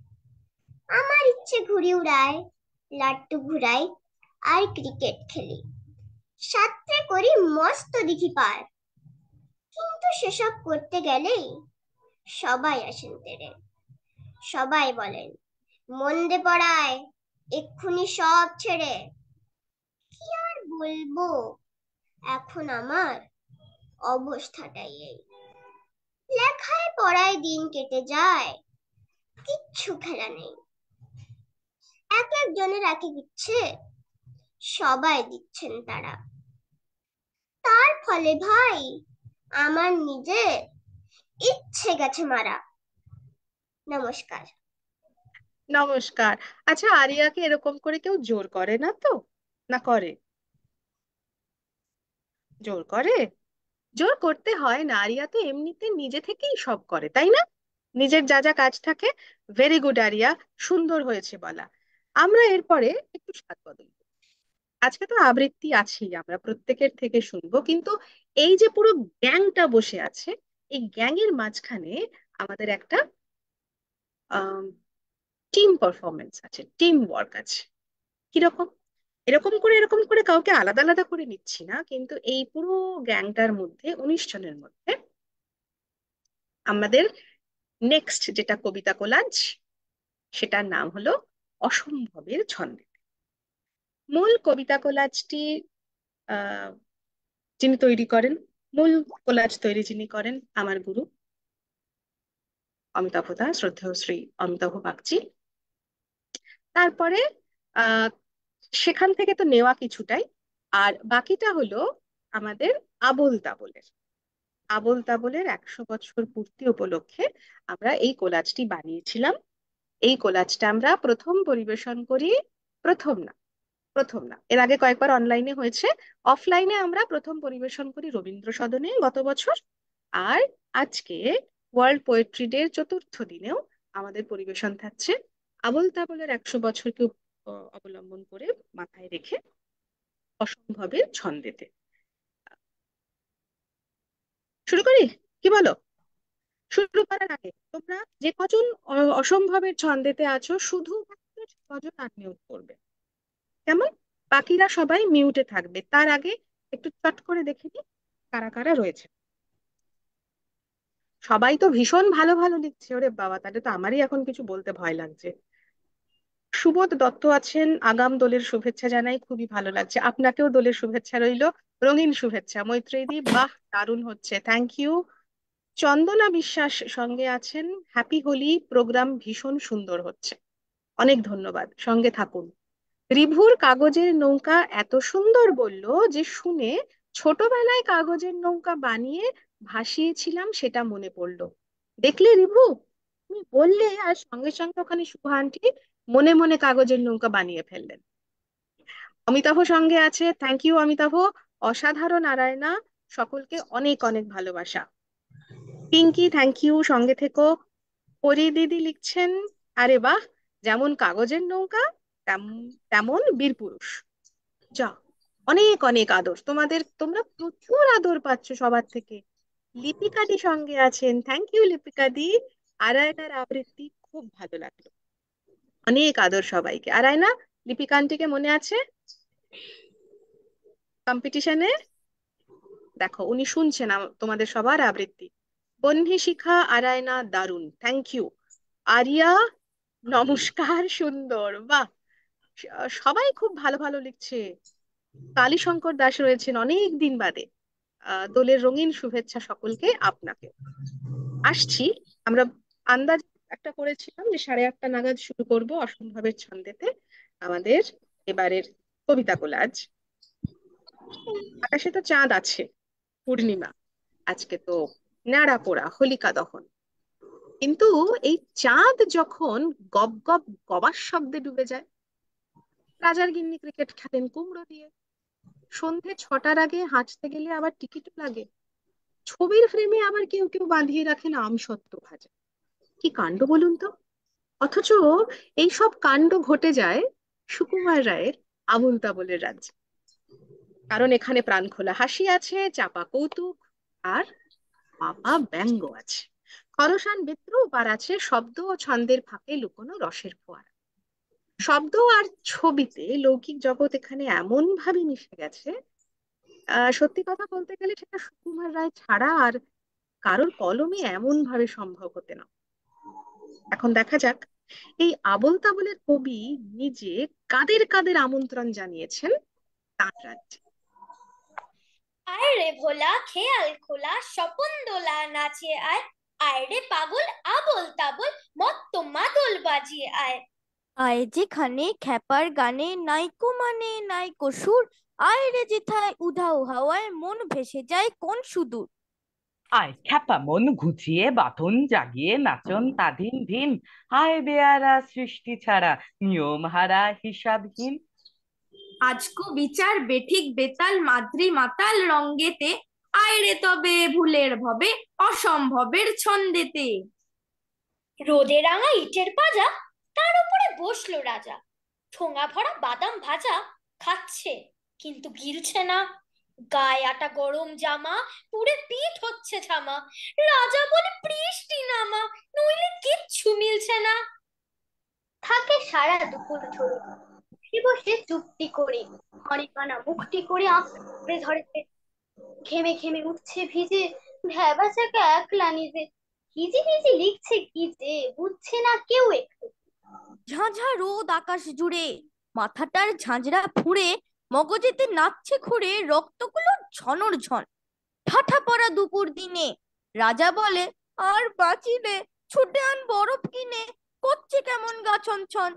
আমার ইচ্ছে ঘুড়ি উড়াই, লাট্টু ঘুরাই, আর ক্রিকেট খেলি, সাথে করি মস্ত দিঘি পার। কিন্তু সেসব করতে গেলেই সবাই আসেন তেড়ে, সবাই বলেন মন দে পড়ায়, এক্ষুনি সব ছেড়ে। কি আর বলবো, এখন আমার অবস্থাটাই এই, লেখায় পড়ায় দিন কেটে যায়, কিচ্ছু খেলা নেই। এক একজনের এক এক ইচ্ছে, সবাই দিচ্ছেন তারা, তার ফলে ভাই আমার নিজের ইচ্ছে গেছে মারা। নমস্কার। নমস্কার। আচ্ছা, আরিয়াকে এরকম করে কেউ জোর করে না তো? না করে? জোর করে? জোর করতে হয় না, আরিয়া তো এমনিতে নিজে থেকেই সব করে, তাই না? নিজের যা যা কাজ থাকে। ভেরি গুড আরিয়া, সুন্দর হয়েছে বলা। আমরা এরপরে একটু স্বাদ বদল করি। আজকে তো আবৃত্তি আছেই, আমরা প্রত্যেকের থেকে শুনবো, কিন্তু এই যে পুরো গ্যাংটা বসে আছে, এই গ্যাংয়ের মাঝখানে আমাদের একটা টিম পারফরমেন্স আছে, টিম ওয়ার্ক আছে। কিরকম? এরকম করে কাউকে আলাদা আলাদা করে নিচ্ছি না, কিন্তু এই পুরো গ্যাংটার মধ্যে 19 জনের মধ্যে আমাদের নেক্সট যেটা কবিতা কোলাজ, সেটার নাম হলো অসম্ভবের ছন্দে। মূল কবিতা কোলাজটি আহ যিনি তৈরি করেন, মূল কোলাজ তৈরি যিনি করেন, আমার গুরু অমিতাভ দা, শ্রদ্ধেয় শ্রী অমিতাভ বাগচি। তারপরে আহ সেখান থেকে তো নেওয়া কিছুটাই, আর বাকিটা হলো আমাদের আবোল তাবোলের। আবোল তাবোলের 100 বছর পূর্তি উপলক্ষে আমরা এই কোলাজটি বানিয়েছিলাম। এই কোলাজটা আমরা প্রথম পরিবেশন করি, প্রথম না, প্রথম না, এর আগে কয়েকবার অনলাইনে হয়েছে। অফলাইনে আমরা প্রথম পরিবেশন করি রবীন্দ্র সদনে গত বছর। আর আজকে ওয়ার্ল্ড পোয়েট্রি ডে 4র্থ দিনেও আমাদের পরিবেশন থাকছে আবোল তাবোলের 100 বছরকে অবলম্বন করে, মাথায় রেখে, অসম্ভবের ছন্দেতে। শুরু করি, কি বলো? শুরু করার আগে তোমরা যে কজন অসম্ভবের ছন্দেতে আছো, শুধুমাত্র যে কজন আনমিউট করবে, কেমন? বাকিরা সবাই মিউটে থাকবে। তার আগে একটু চট করে দেখে নি কারা কারা রয়েছে। সবাই তো ভীষণ ভালো ভালো লিখছে, ওরে বাবা, তাহলে তো আমারই এখন কিছু বলতে ভয় লাগছে। সুবোধ দত্ত আছেন, আগাম দোলের শুভেচ্ছা জানাই, খুবই ভালো লাগছে। আপনাকেও দোলের শুভেচ্ছা রইলো, রঙিন শুভেচ্ছা। মৈত্রেয়ী, বাহ দারুণ হচ্ছে, থ্যাংক ইউ। চন্দনা বিশ্বাস সঙ্গে আছেন, হ্যাপি হোলি, প্রোগ্রাম ভীষণ সুন্দর হচ্ছে, অনেক ধন্যবাদ, সঙ্গে থাকুন। রিভুর কাগজের নৌকা এত সুন্দর বললো যে শুনে ছোটবেলায় কাগজের নৌকা বানিয়ে ভাসিয়েছিলাম সেটা মনে পড়লো। দেখলে রিভু, তুমি বললে আর সঙ্গে সঙ্গে ওখানে শুভ আন্টি মনে মনে কাগজের নৌকা বানিয়ে ফেললেন। অমিতাভ সঙ্গে আছে, থ্যাংক ইউ অমিতাভ, অসাধারণ নারায়ণা, সকলকে অনেক অনেক ভালোবাসা। পিঙ্কি, থ্যাংক ইউ, সঙ্গে থেকো। পরি দিদি লিখছেন, আরে বাহ, যেমন কাগজের নৌকা তেমন বীরপুরুষ। যা, অনেক অনেক আদর তোমাদের, তোমরা প্রচুর আদর পাচ্ছ সবার থেকে। লিপিকা দি সঙ্গে আছেন, থ্যাংক ইউ লিপিকা দি। আরায়নার আবৃত্তি খুব ভালো লাগলো, অনেক আদর সবাইকে। আরায়না, লিপিকা আন্টিকে মনে আছে কম্পিটিশনে? দেখো উনি শুনছেন তোমাদের সবার আবৃত্তি। বহ্নি শিখা, আরায়না দারুণ, থ্যাংক ইউ। আরিয়া, নমস্কার, সুন্দর, বাহ। সবাই খুব ভালো ভালো লিখছে। কালীশঙ্কর দাস রয়েছেন অনেক দিন বাদে। দোলের রঙিন শুভেচ্ছা সকলকে, আপনাকে। আসছি, আমরা আন্দাজ একটা করেছিলাম যে 8:30 নাগাদ শুরু করব অসম্ভবের ছন্দেতে আমাদের এবারের কবিতা কোলাজ। আকাশে তো চাঁদ আছে, পূর্ণিমা, আজকে তো ন্যাড়া পোড়া হোলিকা দহন। কিন্তু এই চাঁদ যখন গব গব গবার শব্দে ডুবে যায়, রাজার গিন্নি ক্রিকেট খেলেন কুমড়ো দিয়ে, সন্ধে 6টার আগে হাঁটতে গেলে আবার টিকিটও লাগে, ছবির ফ্রেমে আবার কেউ কেউ বাঁধিয়ে রাখেন আমসত্ত্ব ভাজা। কি কাণ্ড বলুন তো! অথচ এই সব কাণ্ড ঘটে যায় সুকুমার রায়ের আবোল তাবোলের রাজ্যে। কারণ এখানে প্রাণ খোলা হাসি আছে, চাপা কৌতুক, আর পাপা ব্যঙ্গ আছে, খরসান বিদ্রূপ, আর আছে শব্দ ও ছন্দের ফাঁকে লুকোনো রসের ফোয়ারা। শব্দ আর ছবিতে লৌকিক জগৎ এখানে এমন ভাবে মিশে গেছে, সত্যি কথা বলতে গেলে সেটা সুকুমার রায় ছাড়া আর কারোর কলমে এমন ভাবে সম্ভব হতে না। এখন দেখা যাক এই আবোল তাবোলের কবি নিজে কাদের কাদের আমন্ত্রণ জানিয়েছেন তার রাজ্যে। আয় রে ভোলা, খেয়াল খোলা, স্বপন দোলা নাচিয়ে আয়। আয় রে পাগল, আবোল তাবোল, মত্ত মাদল বাজিয়ে আয়। আয় যেখানে খ্যাপার গানে নাইকো মানে নাইকো সুর, আয় রে যেথায় উধাও হাওয়ায় মন ভেসে যায় কোন সুদূর। আয় খ্যাপা মন ঘুচিয়ে বাঁধন জাগিয়ে নাচন তাধিন ধিন। আয় বেয়ারা সৃষ্টি ছাড়া নিয়ম হারা হিসাবহীন। আজকো বিচার বেঠিক বেতাল মাদ্রি মাতাল রঙ্গেতে, আয় রে তবে ভুলের ভবে অসম্ভবের ছন্দেতে। রোদে রাঙা ইটের পাজা, তার উপরে বসলো রাজা। ঠোঙা ভরা বাদাম ভাজা খাচ্ছে, কিন্তু গিলছে না। গায়ে আটা গরম জামা, পুরে পিঠ হচ্ছে ঝামা। রাজা বলে বৃষ্টি নামা, নইলে কিচ্ছু মিলছে না। থাকে সারা দুপুর ধরে বসে বসে চুপটি করে, অনেকানা মুখটি করে আঁকড়ে ধরে। ঘেমে ঘেমে উঠছে ভিজে, ভেবা চাকা একলা নিজে। ভিজি ভিজি লিখছে কি যে বুঝছে না কেউ একটু। ঝাঁঝা রোদ আকাশ জুড়ে, মাথাটার ঝাঁঝরা ফুঁড়ে মগজেতে নাচছে ঘুরে রক্তগুলো ঝনর ঝন। ঠাঠা পড়া দুপুর দিনে রাজা বলে, আর বাঁচিলে, ছুটে আন বরফ কিনে, করছে কেমন গা ছনছন।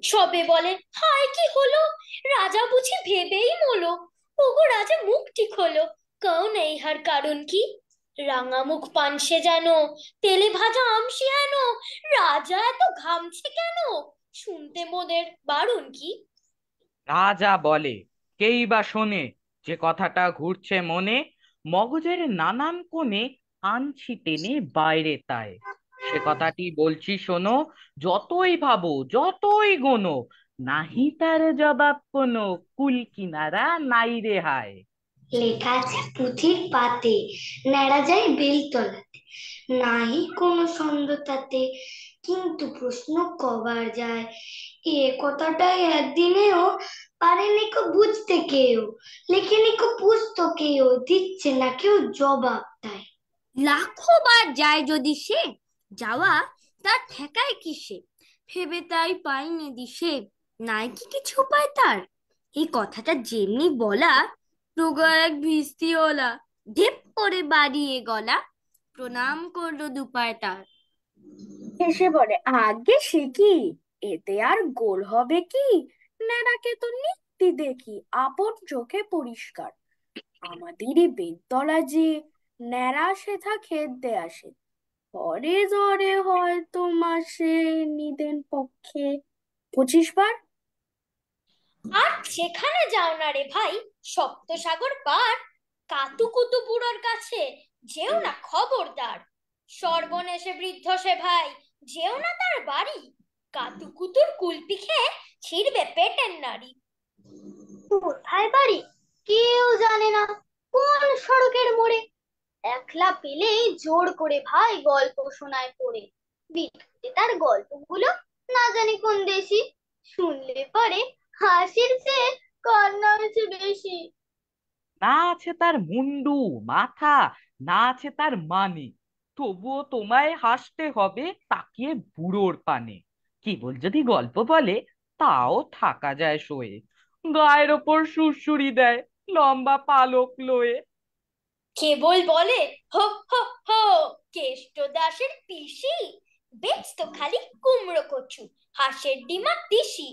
সবে বলে, হায় কি হলো, রাজা বুঝি ভেবেই মলো। ওগো রাজা মুখটি খোলো, কও না ইহার কারণ কি? রাঙা মুখ পানসে যেন, তেলে ভাজা আমসি হেন, রাজা এত ঘামছে কেন? শুনতে মোদের বারণ কি? রাজা বলে, কেই বা শোনে যে কথাটা ঘুরছে মনে, মগজের নানান কোণে আনছি টেনে বাইরে তাই। সে কথাটি বলছি শোনো, যতই ভাবো যতই গোনো, নাহি তার জবাব কোনো, কুল কিনারা নাই রে হায়। লেখা আছে পুঁথির পাতে, নেড়া যায় বেলতলাতে, নাহি কোনো সন্দেহ তাতে, কিন্তু প্রশ্ন কবার যায়, এ কথাটাই একদিনেও পারেনি কো বুঝতে কেউ, লেখেনি কো পুস্তকেও, দিচ্ছে না কেউ জবাব তাই। লাখো বার যায় যদি সে, যাওয়া তার ঠেকায় কিসে? ভেবে তাই পাইনি দিশে, নাই কি কিছু উপায় তার? এই কথাটা যেমনি বলা, রোগা এক ভিস্তিওয়ালা ঢেপ করে বাড়িয়ে গলা, প্রণাম করলো দুপায় তার। হেসে বলে, আগে সে কি, এতে আর গোল হবে কি? ন্যাড়াকে তো নিত্যি দেখি আপন চোখে পরিষ্কার। আমাদেরই বেদতলা যে ন্যাড়া সেথা খেতে আসে, পরে ধরে হয়তো মাসে নিদেন পক্ষে 25 বার। আর সেখানে যাও না রে ভাই, সপ্তসাগর পার, কাতুকুতু বুড়োর কাছে যেও না খবরদার। সর্বনেশে বৃদ্ধ সে ভাই, যেও না তার বাড়ি, কাতুকুতুর কুলপি খেয়ে ছিঁড়বে পেটের নাড়ি। কোথায় বাড়ি কেউ জানে না, কোন সড়কের মোড়ে, একলা পেলেই জোর করে ভাই গল্প শোনায় পড়ে। বিটতে তার গল্পগুলো না জানি কোন দেশি, শুনলে পরে হাসির চেয়ে কান্না হচ্ছে বেশি। না আছে তার মুন্ডু মাথা, না আছে তার মানে, তবুও তোমায় হাসতে হবে তাকিয়ে বুড়োর পানে। কেবল যদি গল্প বলে, তাও থাকা যায় শোয়ে, গায়ের ওপর সুড়সুড়ি দেয় লম্বা পালক লয়ে। কেবল বলে, হো হো হো, কেষ্ট দাসের পিসি, বেচতো খালি কুমড়ো কচু, হাঁসের ডিম আর তিসি।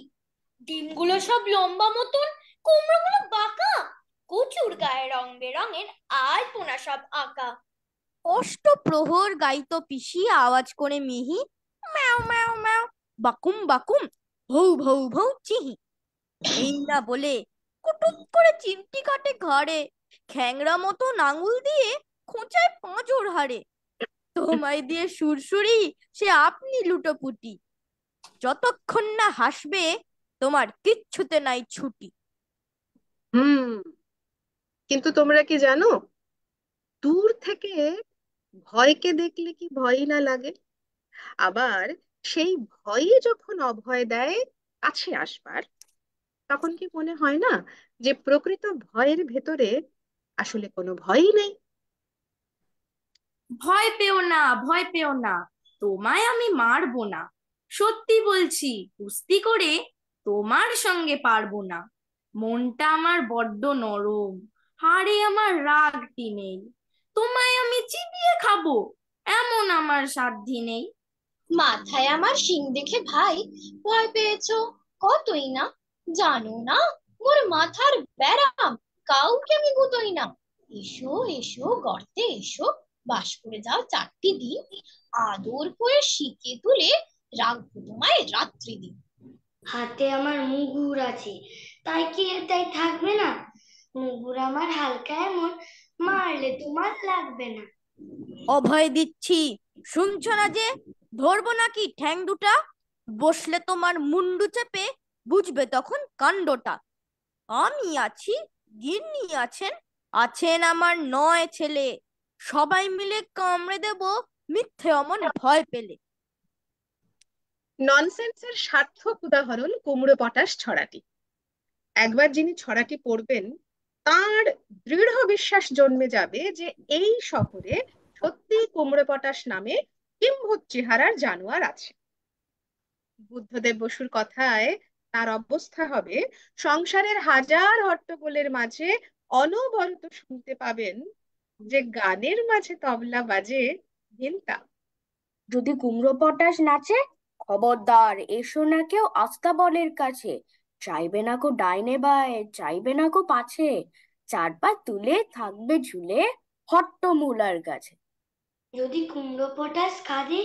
ডিমগুলো সব লম্বা মতন, কুমড়োগুলো বাঁকা, কচুর গায়ে রং বেরঙের আলপনা সব আঁকা। অষ্টপ্রহর গাইতো পিসি আওয়াজ করে মিহি, ম্যাও ম্যাও ম্যাও, বাকুম বাকুম, ভৌ ভৌ ভৌ চিহি। এই না বলে কুটুক করে চিমটি কাটে ঘাড়ে, খ্যাংরা মতো আঙুল দিয়ে খোঁচায় পাঁজর হাড়ে। তোমায় দিয়ে সুরসুরি সে আপনি লুটোপুটি, যতক্ষণ না হাসবে তোমার কিচ্ছুতে নাই ছুটি। হুম। কিন্তু তোমরা কি জানো, দূর থেকে ভয়কে দেখলে কি ভয়ই না লাগে? আবার সেই ভয়ই যখন অভয় দেয় কাছে আসবার, তখন কি মনে হয় না যে প্রকৃত ভয়ের ভেতরে আসলে কোনো ভয়ই নেই? ভয় পেও না, ভয় পেও না, তোমায় আমি মারবো না। সত্যি বলছি, কুস্তি করে তোমার সঙ্গে পারবো না। মনটা আমার বড্ড নরম, হাড়ে আমার রাগটি নেই। তোমায় আমি চিবিয়ে খাবো, এমন আমার সাধ্যি নেই। মাথায় আমার শিং দেখে ভাই ভয় পেয়েছো কতই না, জানো না মোর মাথার ব্যারাম, কাউকে আমি গুতোই না। এসো এসো গর্তে এসো, বাস করে যাও 4টি দিন, আদর করে শিকে তুলে রাখবো তোমায় রাত্রি দিন। হাতে আমার মুগুর আছে, তাই কি তাই থাকবে না? মুগুর আমার হালকা এমন, মারলে তোমার লাগবে না। অভয় দিচ্ছি, শুনছো না যে? ধরবো নাকি ঠ্যাং দুটা, বসলে তোমার মুন্ডু চেপে বুঝবে তখন কাণ্ডটা। আমি আছি, গিন্নি আছেন, আছেন আমার 9 ছেলে, সবাই মিলে কামড়ে দেব মিথ্যে অমন ভয় পেলে। ননসেন্সের সার্থক উদাহরণ কুমড়ো পটাশ ছড়াটি। একবার যিনি ছড়াটি পড়বেন, তার দৃঢ় বিশ্বাস জন্মে যাবে যে এই শহরে সত্যি কুমড়ো পটাশ নামে কিম্ভূত চেহারার জানোয়ার আছে। বুদ্ধদেব বসুর কথায় তার অবস্থা হবে সংসারের হাজার হট্টগোলের মাঝে অনবরত শুনতে পাবেন যে গানের মাঝে তবলা বাজে ঘেন্টা। যদি কুমড়ো পটাশ নাচে, খবরদার এসো না কেউ আস্তাবলের কাছে। চাইবে না কো ডাইনে বায়ে, চাইবে না কো পাছে, চার পা তুলে থাকবে ঝুলে হট্টমূলার কাছে। যদি কুমড়ো পটাশ কাঁদে,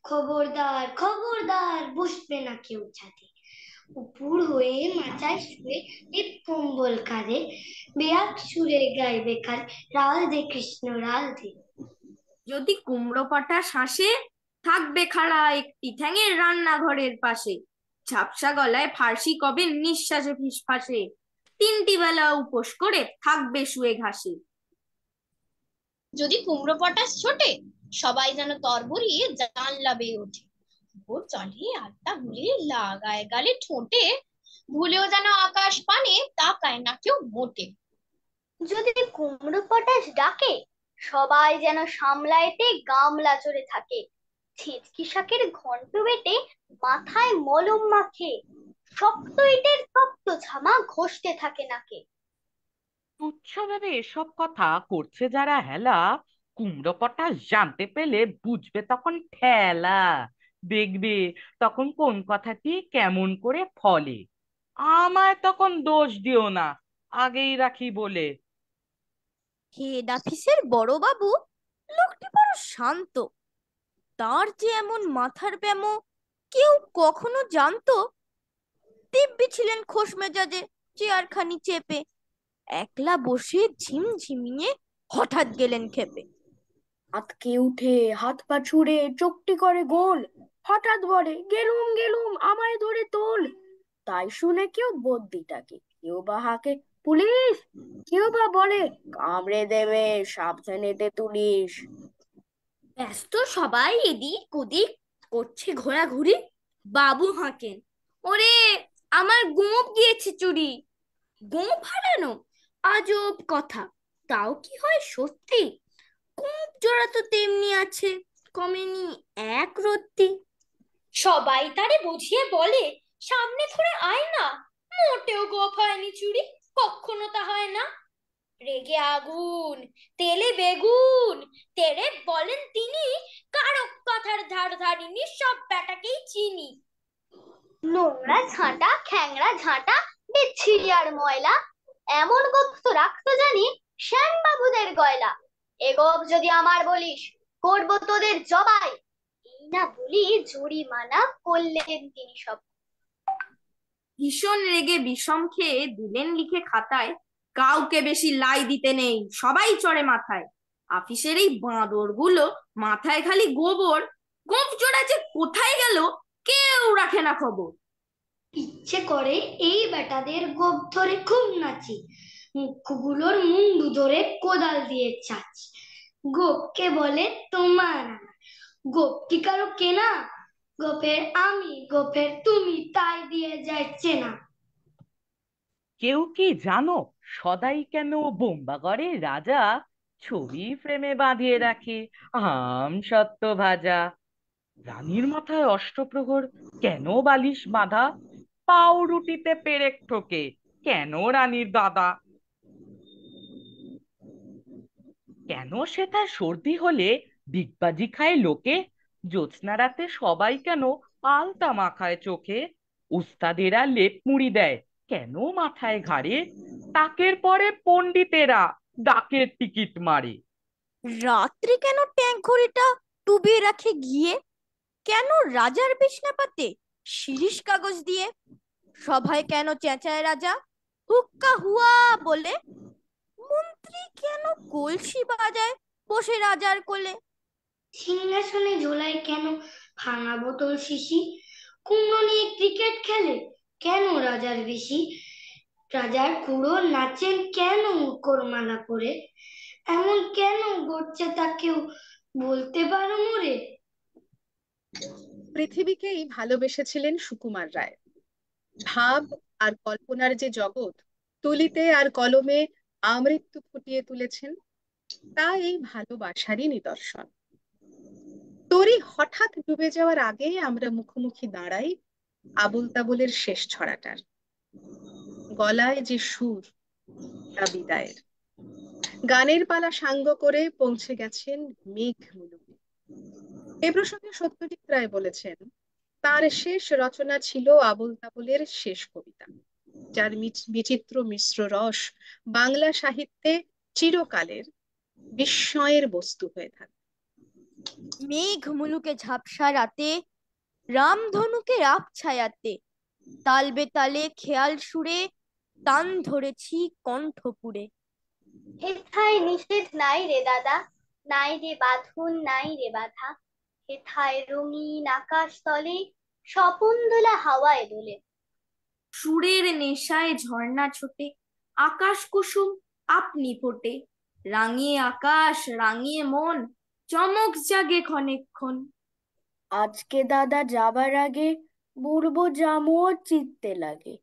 খবরদার খবরদার বসবে না কেউ ছাদে। উপুর হয়ে মাচায় শুয়ে এক কম্বল কাঁধে, বেয়াক সুরে গাইবে কাল রাল দে কৃষ্ণ রাল দে। যদি কুমড়ো পটাশ হাসে, থাকবে খাড়া একটি ঠ্যাঙের রান্নাঘরের পাশে, ঝাপসা গলায় ফার্সি কবে নিঃশ্বাসে ফিসফাসে, তিনটি বেলা উপোস করে থাকবে শুয়ে ঘাসে। যদি কুমড়ো পটাশ ছোটে, সবাই যেন তরবরিয়ে জানলা বেয়ে ওঠে। ভোর চলে আড্ডা ভুলে লাগায় গালে ঠোঁটে, ভুলেও যেন আকাশ পানে তাকায় না কেউ মোটে। যদি কুমড়ো পটাশ ডাকে, সবাই যেন সামলাইতে গামলা চড়ে থাকে, ছেচকি শাকের ঘন্ট বেটে মাথায় মলম মাখে, শক্ত ইটের তপ্ত ঝামা ঘষতে থাকে নাকে। তুচ্ছভাবে এসব কথা করছে যারা হেলা, কুমড়ো পটাশ জানতে পেলে বুঝবে তখন ঠেলা। দেখবে তখন কোন কথাটি কেমন করে ফলে। আমায় তখন দোষ দিও না, আগেই রাখি বলে। হেড অফিসের বড়বাবু লোকটি বড় শান্ত, তার যে এমন মাথার ব্যামো কেউ কখনো জানতো? দিব্যি ছিলেন খোশ মেজাজে, চেয়ারখানি চেপে, একলা বসে ঝিমঝিমিয়ে হঠাৎ গেলেন খেপে। আতকে উঠে হাত পা ছুড়ে চোখটি করে গোল, হঠাৎ বলে গেলুম গেলুম আমায় ধরে তোল। তাই শুনে কেউ বদ্যিটাকে, কেউ বা হাঁকে পুলিশ, কেউ বা বলে কামড়ে দেবে সাবধানে তুলিস। ব্যস্ত সবাই এদিক ওদিক করছে ঘোরাঘুরি, বাবু হাঁকেন, ওরে আমার গোঁফ গিয়েছে চুরি। গোঁফ হারানো আজব কথা, তাও কি হয় সত্যি? গোঁফ জোড়া তো তেমনি আছে, কমেনি এক রত্তি। সবাই তারে বুঝিয়ে বলে, সামনে ধরে আয় না, মোটেও গোঁফ হয়নি চুরি, কখনো তা হয় না। রেগে আগুন, তেলে বেগুন, তেরে বলেন তিনি, কারো কথার ধার ধারিনি, সব ব্যাটাকেই চিনি। নোংরা ঝাঁটা খ্যাংরা ঝাঁটা বিচ্ছিরি আর ময়লা, এমন গোপ তো রাখতো জানি শ্যাম বাবুদের গয়লা। এ গোপ যদি আমার বলিস, করবো তোদের জবাই। এই না বলি জরিমানা করলেন তিনি সব। ভীষণ রেগে বিষম খেয়ে দিলেন লিখে খাতায়, কাউকে বেশি লাই দিতে নেই, সবাই চড়ে মাথায়। আফিসের এই বাঁদর গুলো মাথায় খালি গোবর, গোঁফ জোড়া যে কোথায় গেল কেউ রাখে না খবর। ইচ্ছে করে এই বেটাদের গোপ ধরে খুব নাচি, মুখগুলোর মুন্ডু ধরে কোদাল দিয়ে চাচি। গোপকে বলে তোমার আমার, গোপ কি কারো কেনা? গোপের আমি গোপের তুমি, তাই দিয়ে যায় চেনা। কেউ কি জানো সদাই কেন বোম্বাগড়ে রাজা ছবি ফ্রেমে বাঁধিয়ে রাখে আম সত্ত্ব ভাজা? রানীর মাথায় অষ্টপ্রহর কেন বালিশ বাঁধা? পাউরুটিতে পেরেক ঠোকে কেন রানীর দাদা? কেন সেথায় সর্দি হলে ডিগবাজি খায় লোকে? জ্যোৎস্না রাতে সবাই কেন আলতা মাখায় চোখে? উস্তাদেরা লেপ মুড়ি দেয় কেন মাথায় ঘাড়ে? তাকের পরে পণ্ডিতেরা ডাকের টিকিট মারে। রাত্রি কেন ট্যাঙ্ক ঘড়িটা ডুবিয়ে রাখে গিয়ে? কেন রাজার বিছনা পাতে শিরিষ কাগজ দিয়ে? সভায় কেন চেঁচায় রাজা হুক্কা হুয়া বলে? মন্ত্রী কেন কলসি বাজায় বসে রাজার কোলে? সিংহাসনে ঝোলায় কেন ভাঙা বোতল শিশি? কুমড়ো নিয়ে ক্রিকেট খেলে কেন রাজার বেশি? রাজার খুড়ো নাচেন কেন মুখর মালা পরে? এমন কেন গড়ছে তা কেউ বলতে পারো মোরে? পৃথিবীকেই ভালোবেসেছিলেন সুকুমার রায়। ভাব আর কল্পনার যে জগৎ তুলিতে আর কলমে আমৃত্যু ফুটিয়ে তুলেছেন, তা এই ভালোবাসারই নিদর্শন। তরি হঠাৎ ডুবে যাওয়ার আগেই আমরা মুখোমুখি দাঁড়াই আবুল তাবুলের শেষ ছড়াটার। গলায় যে সুর, তা বিদায়ের। গানের পালা সাঙ্গ করে পৌঁছে গেছেন মেঘ মুলুকে। এ প্রসঙ্গে সত্যজিৎ রায় বলেছেন, তার শেষ রচনা ছিল আবুল তাবুলের শেষ কবিতা, যার বিচিত্র মিশ্র রস বাংলা সাহিত্যে চিরকালের বিস্ময়ের বস্তু হয়ে থাকে। মেঘ মুলুকে ঝাপসা রাতে, রামধনুকে রাত ছায়াতে, তাল বেতালে খেয়াল সুরে টান ধরেছি কণ্ঠপুরে। হেথায় নিষেধ নাই রে দাদা, নাই রে বাঁধন নাই রে বাধা। হেথায় রঙিন আকাশ তলে স্বপন দোলা হাওয়ায় দোলে। সুরের নেশায় ঝর্ণা ছোটে, আকাশ কুসুম আপনি ফোটে। রাঙিয়ে আকাশ রাঙিয়ে মন, চমক জাগে ক্ষণেক্ষণ। আজকে দাদা যাবার আগে বুড়বো জামুও চিত্তে লাগে।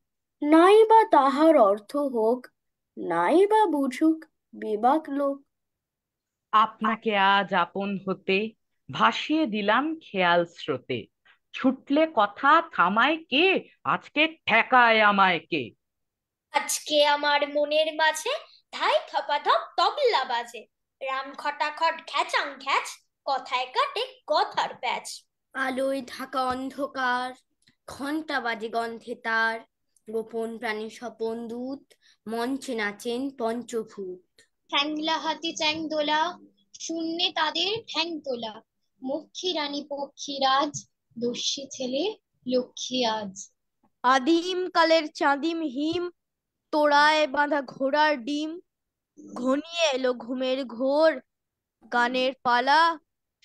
নাই বা তাহার অর্থ হোক, নাই বা বুঝুক বেবাক লোক। আপনাকে আজ আপন হতে ভাসিয়ে দিলাম খেয়াল স্রোতে। ছুটলে কথা থামায় কে, আজকে ঠেকায় আমায় কে? আজকে আমার মনের মাঝে ধাই থপাথপ তবলা বাজে। রাম খটাখট খ্যাচাং খ্যাচ, কথায় কাটে কথার প্যাচ। আলোয় ঢাকা অন্ধকার, ঘন্টা বাজে গন্ধে তার। গোপন প্রাণী স্বপন দূত, মঞ্চে নাচেন পঞ্চভূত। ঠ্যাংলা হাতে চ্যাং দোলা, শূন্যে তাদের ঠ্যাং তোলা। মক্ষী রানী পক্ষীরাজ, দস্যি ছেলে লক্ষ্মী আজ। আদিম কালের চাঁদিম হিম, তোড়ায় বাঁধা ঘোড়ার ডিম। ঘনিয়ে এলো ঘুমের ঘোর, গানের পালা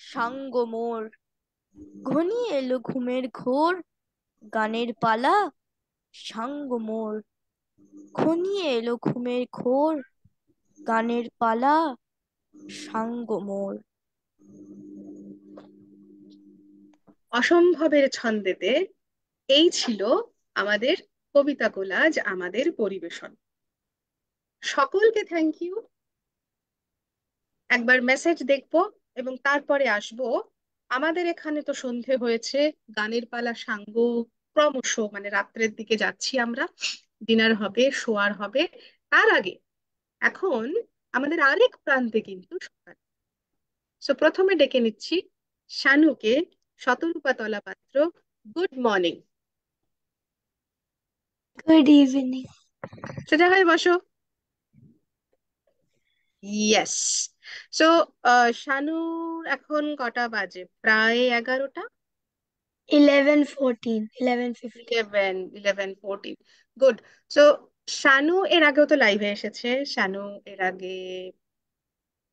সাঙ্গ মোর। ঘনিয়ে এলো ঘুমের ঘোর, গানের পালা সাঙ্গ মোর। ঘনিয়ে এলো ঘুমের ঘোর, গানের পালা সাঙ্গ মোর। অসম্ভবের ছন্দেতে এই ছিল আমাদের কবিতা কোলাজ, আমাদের পরিবেশন। সকলকে থ্যাংক ইউ। একবার মেসেজ দেখবো এবং তারপরে আসবো। আমাদের এখানে তো সন্ধে হয়েছে, গানের পালা সাঙ্গ ক্রমশ মানে রাত্রের দিকে যাচ্ছি আমরা। ডিনার হবে, শোয়ার হবে। তার আগে এখন আমাদের আরেক প্রান্তে কিন্তু সকাল। সো প্রথমে ডেকে নিচ্ছি শানুকে, শতরূপা পাত্র। Good morning. Good evening. সোজা হয়ে বসো। ইয়েস। সো শানুর এখন কটা বাজে? প্রায় 11টা। 11:14, 11:15। 11:14। গুড। সো শানু এর আগেও তো লাইভে এসেছে। শানু এর আগে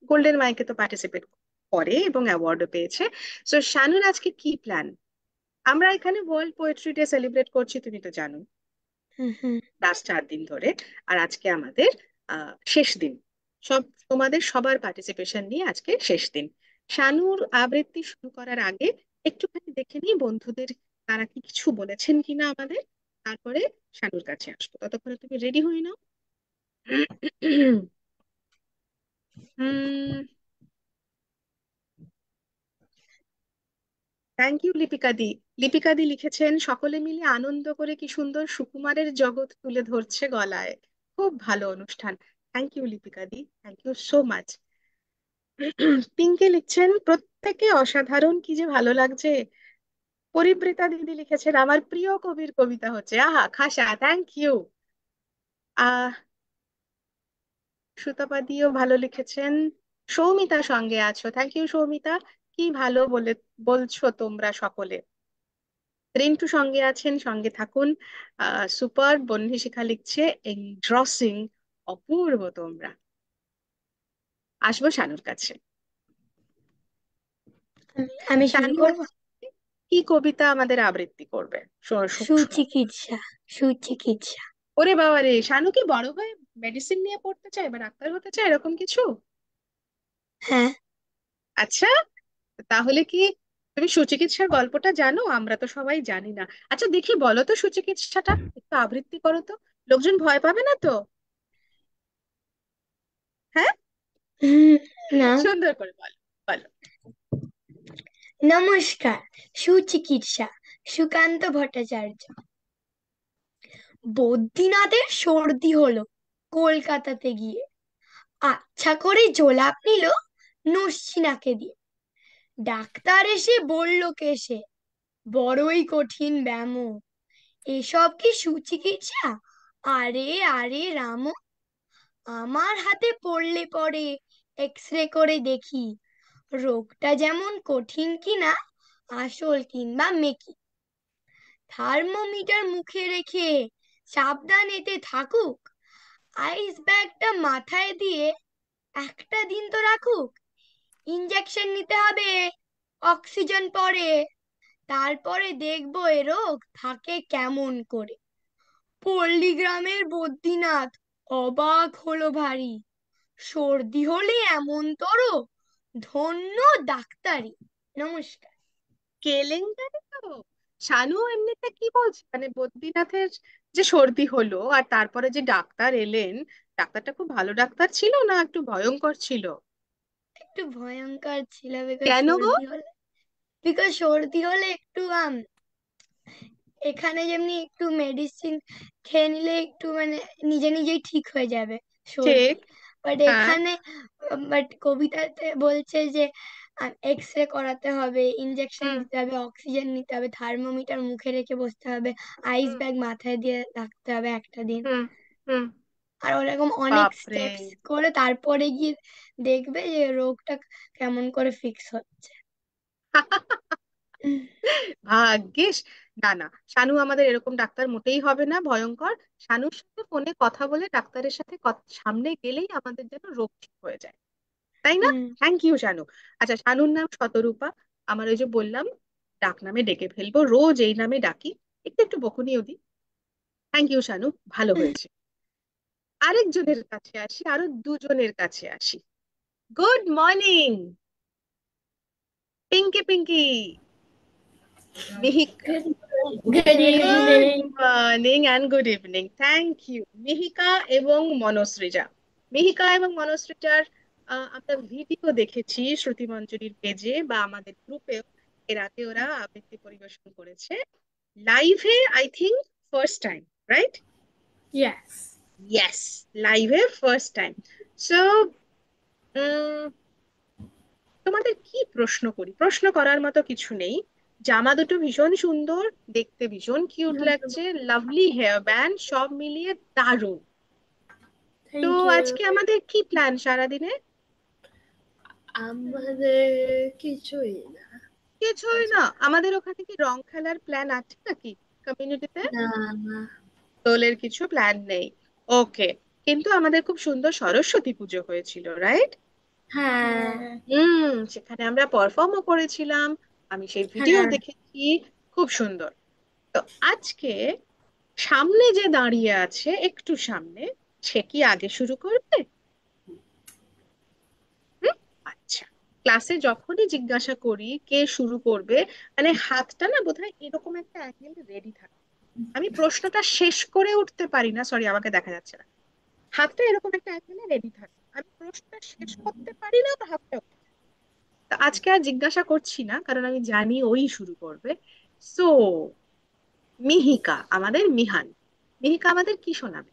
গোল্ডেন মাইকে তো পার্টিসিপেট করে এবং অ্যাওয়ার্ডও পেয়েছে। সো শানুর আজকে কি প্ল্যান? আমরা এখানে ওয়ার্ল্ড পোয়েট্রি ডে সেলিব্রেট করছি, তুমি তো জানো, হুম। লাস্ট 4 দিন ধরে। আর আজকে আমাদের শেষ দিন। তোমাদের সবার পার্টিসিপেশন নিয়ে আজকে শেষ দিন। শানুর আবৃত্তি শুরু করার আগে একটুখানি দেখে নিই বন্ধুদের তারা কি কিছু বলেছেন কিনা আমাদের, তারপরে শানুর কাছে আসবো। ততক্ষণে তুমি রেডি হয়ে নাও। থ্যাংক ইউ লিপিকা দি। লিপিকা দি লিখেছেন, সকলে মিলে আনন্দ করে কি সুন্দর সুকুমারের জগৎ তুলে ধরছে গলায়। খুব ভালো অনুষ্ঠান। থ্যাংক ইউ লিপিকা দি, thank you so much. Pinky লিখছেন, প্রত্যেকে অসাধারণ, কি যে ভালো লাগছে। পরিবৃতা দিদি লিখেছেন, আমার প্রিয় কবির কবিতা হচ্ছে। আহা খাসা, থ্যাংক ইউ। আহ সুতপা দিও ভালো লিখেছেন। সৌমিতা সঙ্গে আছো, থ্যাংক ইউ সৌমিতা। কি ভালো বলছো তোমরা সকলে। রিন্টু সঙ্গে আছেন, সঙ্গে থাকুন। সুপার। বন্যিশিখা লিখছে, এনগ্রসিং, অপূর্ব তোমরা। আসবো শানুর কাছে। আমি শুরু শানু করব। কি কবিতা আমাদের আবৃত্তি করবে? শোনো। সুচিকিৎসা। সুচিকিৎসা। ওরে বাবা রে, শানু কি বড় হয়ে মেডিসিন নিয়ে পড়তে চায় বা ডাক্তার হতে চায়, এরকম কিছু? হ্যাঁ। আচ্ছা, তাহলে কি তুমি সুচিকিৎসার গল্পটা জানো? আমরা তো সবাই জানি না। আচ্ছা দেখি, বলো তো সুচিকিৎসাটা একটু আবৃত্তি করো তো। লোকজন ভয় পাবে না তো? হ্যাঁ, হুম, না। সুন্দর করে বলো, বলো। নমস্কার। সুচিকিৎসা সুকান্ত ভট্টাচার্য। বদ্রীনাথের সর্দি হলো কলকাতাতে গিয়ে, আচ্ছা করে জোলাপ নিল নস্যিনাকে দিয়ে। ডাক্তার এসে বলল কেসে, বড়ই কঠিন ব্যামো, এসব কি সুচিকিৎসা? আরে আরে রাম, আমার হাতে পড়লে পরে এক্স রে করে দেখি রোগটা যেমন কঠিন কিনা আসল কিংবা মেকি। থার্মোমিটার মুখে রেখে সাবধানেতে থাকুক, আইস ব্যাগটা মাথায় দিয়ে একটা দিন তো রাখুক। ইঞ্জেকশন নিতে হবে, অক্সিজেন পরে, তারপরে দেখবো এ রোগ থাকে কেমন করে। পল্লীগ্রামের বদ্রীনাথ অবাক হলো ভারী, সর্দি হলে এমন তর ধন্য ডাক্তারি। নমস্কার। কেলেঙ্কারি তো। শানু এমনিতে কি বলছে, মানে বদ্রীনাথের যে সর্দি হলো আর তারপরে যে ডাক্তার এলেন, ডাক্তারটা খুব ভালো ডাক্তার ছিল না একটু ভয়ঙ্কর ছিল? একটু ভয়ঙ্কর ছিল, কেন গো? সর্দি হলে একটু এখানে যেমনি একটু মেডিসিন খেয়ে নিলে একটু মানে নিজে নিজেই ঠিক হয়ে যাবে সর্দি, ঠিক। বাট হ্যাঁ। এখানে কবিতাতে বলছে যে এক্স রে করাতে হবে, ইনজেকশন হুম দিতে হবে, অক্সিজেন নিতে হবে, থার্মোমিটার মুখে রেখে বসতে হবে, আইস হুম ব্যাগ মাথায় দিয়ে রাখতে হবে একটা দিন। হুম হুম। আর ওরকম অনেক বাপরে। স্টেপস করে তারপরে গিয়ে দেখবে যে রোগটা কেমন করে ফিক্স হচ্ছে। ভাগ্যিস। না না, শানু আমাদের এরকম ডাক্তার মোটেই হবে না ভয়ঙ্কর। শানুর সাথে ফোনে কথা বলে ডাক্তারের সাথে সামনে গেলেই আমাদের যেন রোগ ঠিক হয়ে যায়, তাই না? হুম। Thank you Shanu. আচ্ছা, শানুর নাম শতরূপা, আমার ওই যে বললাম ডাক নামে ডেকে ফেলবো, রোজ এই নামে ডাকি, একটু একটু বকুনিও দিই। থ্যাংক ইউ শানু, ভালো হয়েছে। আরেকজনের কাছে আসি, আরো দুজনের কাছে আসি। Good morning Pinky Pinky, Mihika. Good evening. Good morning and good evening, thank you. Mihika এবং মনসৃজা, মিহিকা এবং মনসৃজার আমরা ভিডিও দেখেছি শ্রুতিমঞ্জরির পেজে বা আমাদের গ্রুপেও। এর আগে ওরা আবৃত্তি পরিবেশন করেছে লাইভে, I think first time, right? Yes. Yes, লাইভে ফার্স্ট টাইম। সো তোমাদের কি প্রশ্ন করি? প্রশ্ন করার মতো কিছু নেই। জামা দুটো ভীষণ সুন্দর, দেখতে ভীষণ কিউট লাগছে, লাভলি হেয়ার ব্যান্ড, সব মিলিয়ে দারুণ। তো Thank you. আজকে আমাদের কি প্ল্যান সারাদিনে? আমাদের কিছুই না। কিছুই না। আমাদের ওখানে কি রং খেলার প্ল্যান আছে নাকি কমিউনিটিতে? না। দোলের কিছু প্ল্যান নেই। ওকে। কিন্তু আমাদের খুব সুন্দর সরস্বতী পুজো হয়েছিল, রাইট? হ্যাঁ। সেখানে আমরা পারফর্মও করেছিলাম, আমি সেই ভিডিও হ্যাঁ। দেখেছি, খুব সুন্দর। তো আজকে সামনে যে দাঁড়িয়ে আছে একটু সামনে, সে কি আগে শুরু করবে? হুম? আচ্ছা, ক্লাসে যখনই জিজ্ঞাসা করি কে শুরু করবে, মানে হাতটা না বোধহয় এরকম একটা অ্যাঙ্গেলে রেডি থাকে, আমি প্রশ্নটা শেষ করে উঠতে পারি না, সরি আমাকে দেখা যাচ্ছে না, হাতটা এরকম একটা অ্যাঙ্গেলে রেডি থাকে, আমি প্রশ্নটা শেষ করতে পারি না তো হাতটা উঠে যায়। তো আজকে আর জিজ্ঞাসা করছি না, কারণ আমি জানি ওই শুরু করবে। সো মিহিকা, আমাদের মিহান, মিহিকা আমাদের কি শোনাবে?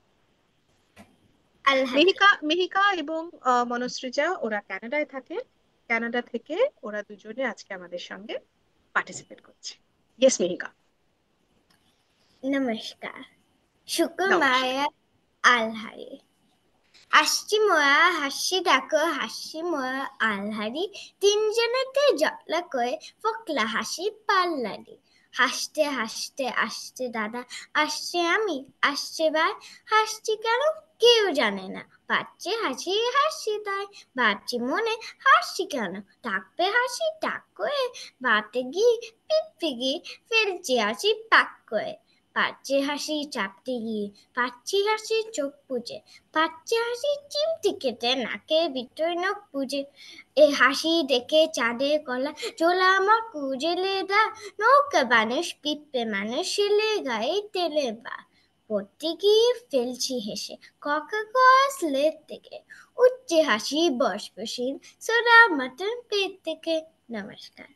আল্লাহ। মিহিকা, মিহিকা এবং মনসৃজা ওরা কানাডায় থাকে, কানাডা থেকে ওরা দুজনে আজকে আমাদের সঙ্গে পার্টিসিপেট করছে। ইয়েস মিহিকা। নমস্কার। শুকুর নমস্কার। মায়া আলহারি, হাসি মোয়া হাসি ডাকো হাসি মোয়া আলহারি, তিনজনেতে জটলা কয়ে ফকলা হাসি পাল্লারি। হাসতে হাসতে আসছে দাদা, আসছে আমি, আসছে ভাই, হাসছি কেন কেউ জানে না, পাচ্ছে হাসি হাসি তাই, ভাবছি মনে হাসি কেন, ডাকবে হাসি ডাক করে, বাতে গিয়ে পিপি গিয়ে ফেলছি হাসি পাক করে, পাচ্ছে হাসি চাপতে গিয়ে, পাচ্ছি হাসি চোখ বুজে, পাচ্ছে হাসি চিমটি কেটে নাকে ভিতরে নখ বুঝে, এ হাসি দেখে চাঁদের কলা চোলা আমার কুজেলে দা, নৌকা মানুষ পিঁপড়ে মানুষ শিলে গায়ে তেলে বা, পড়তে গিয়ে ফেলছি হেসে ককা কয়া স্লেট থেকে, উঠছে হাসি বসবসিন সোডা মাটন পেট থেকে। নমস্কার।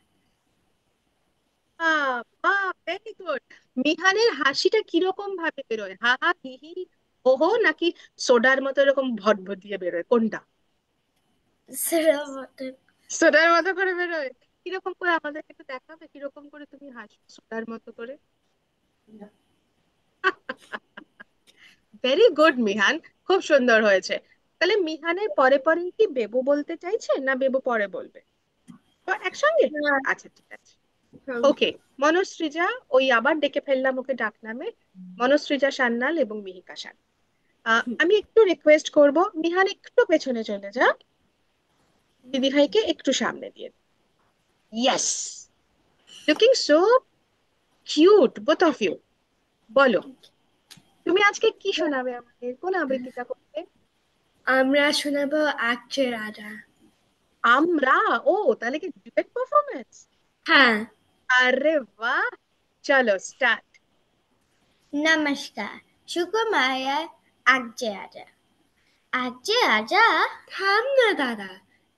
বাহ, ভেরি গুড। মিহানের হাসিটা কিরকম ভাবে বেরোয়? হা হা হি হি ওহো, নাকি সোডার মতো এরকম ভটভট দিয়ে বেরোয়, কোনটা? সোডার মতো করে বেরোয়? কিরকম করে আমাদের একটু দেখাবে, কিরকম করে তুমি হাসো সোডার মতো করে? ভেরি গুড মিহান, খুব সুন্দর হয়েছে। তাহলে মিহানের পরে পরে কি বেবু বলতে চাইছে, না বেবু পরে বলবে? ও, একসঙ্গে? আচ্ছা, ঠিক আছে। ওকে, মনসৃজা, ওই আবার ডেকে ফেললাম ওকে ডাক নামে। মনসৃজা সান্যাল এবং মিহিকা সান্যাল। আমি একটু রিকোয়েস্ট করব, মিহান একটু পেছনে চলে যা, দিদি ভাইকে একটু সামনে দিয়ে। Yes, looking so cute both of you. বলো, তুমি আজকে কি শোনাবে আমাদের, কোন আবৃত্তিটা করবে? আমরা শোনাবো আজকে রাজা। আমরা? ও, তাহলে কি ডুয়েট পারফরমেন্স? হ্যাঁ। আরে বাহ, চলো স্টার্ট। নমস্কার, সুকুমার আজ্জে রাজা। আজ্জে রাজা। থাম না দাদা,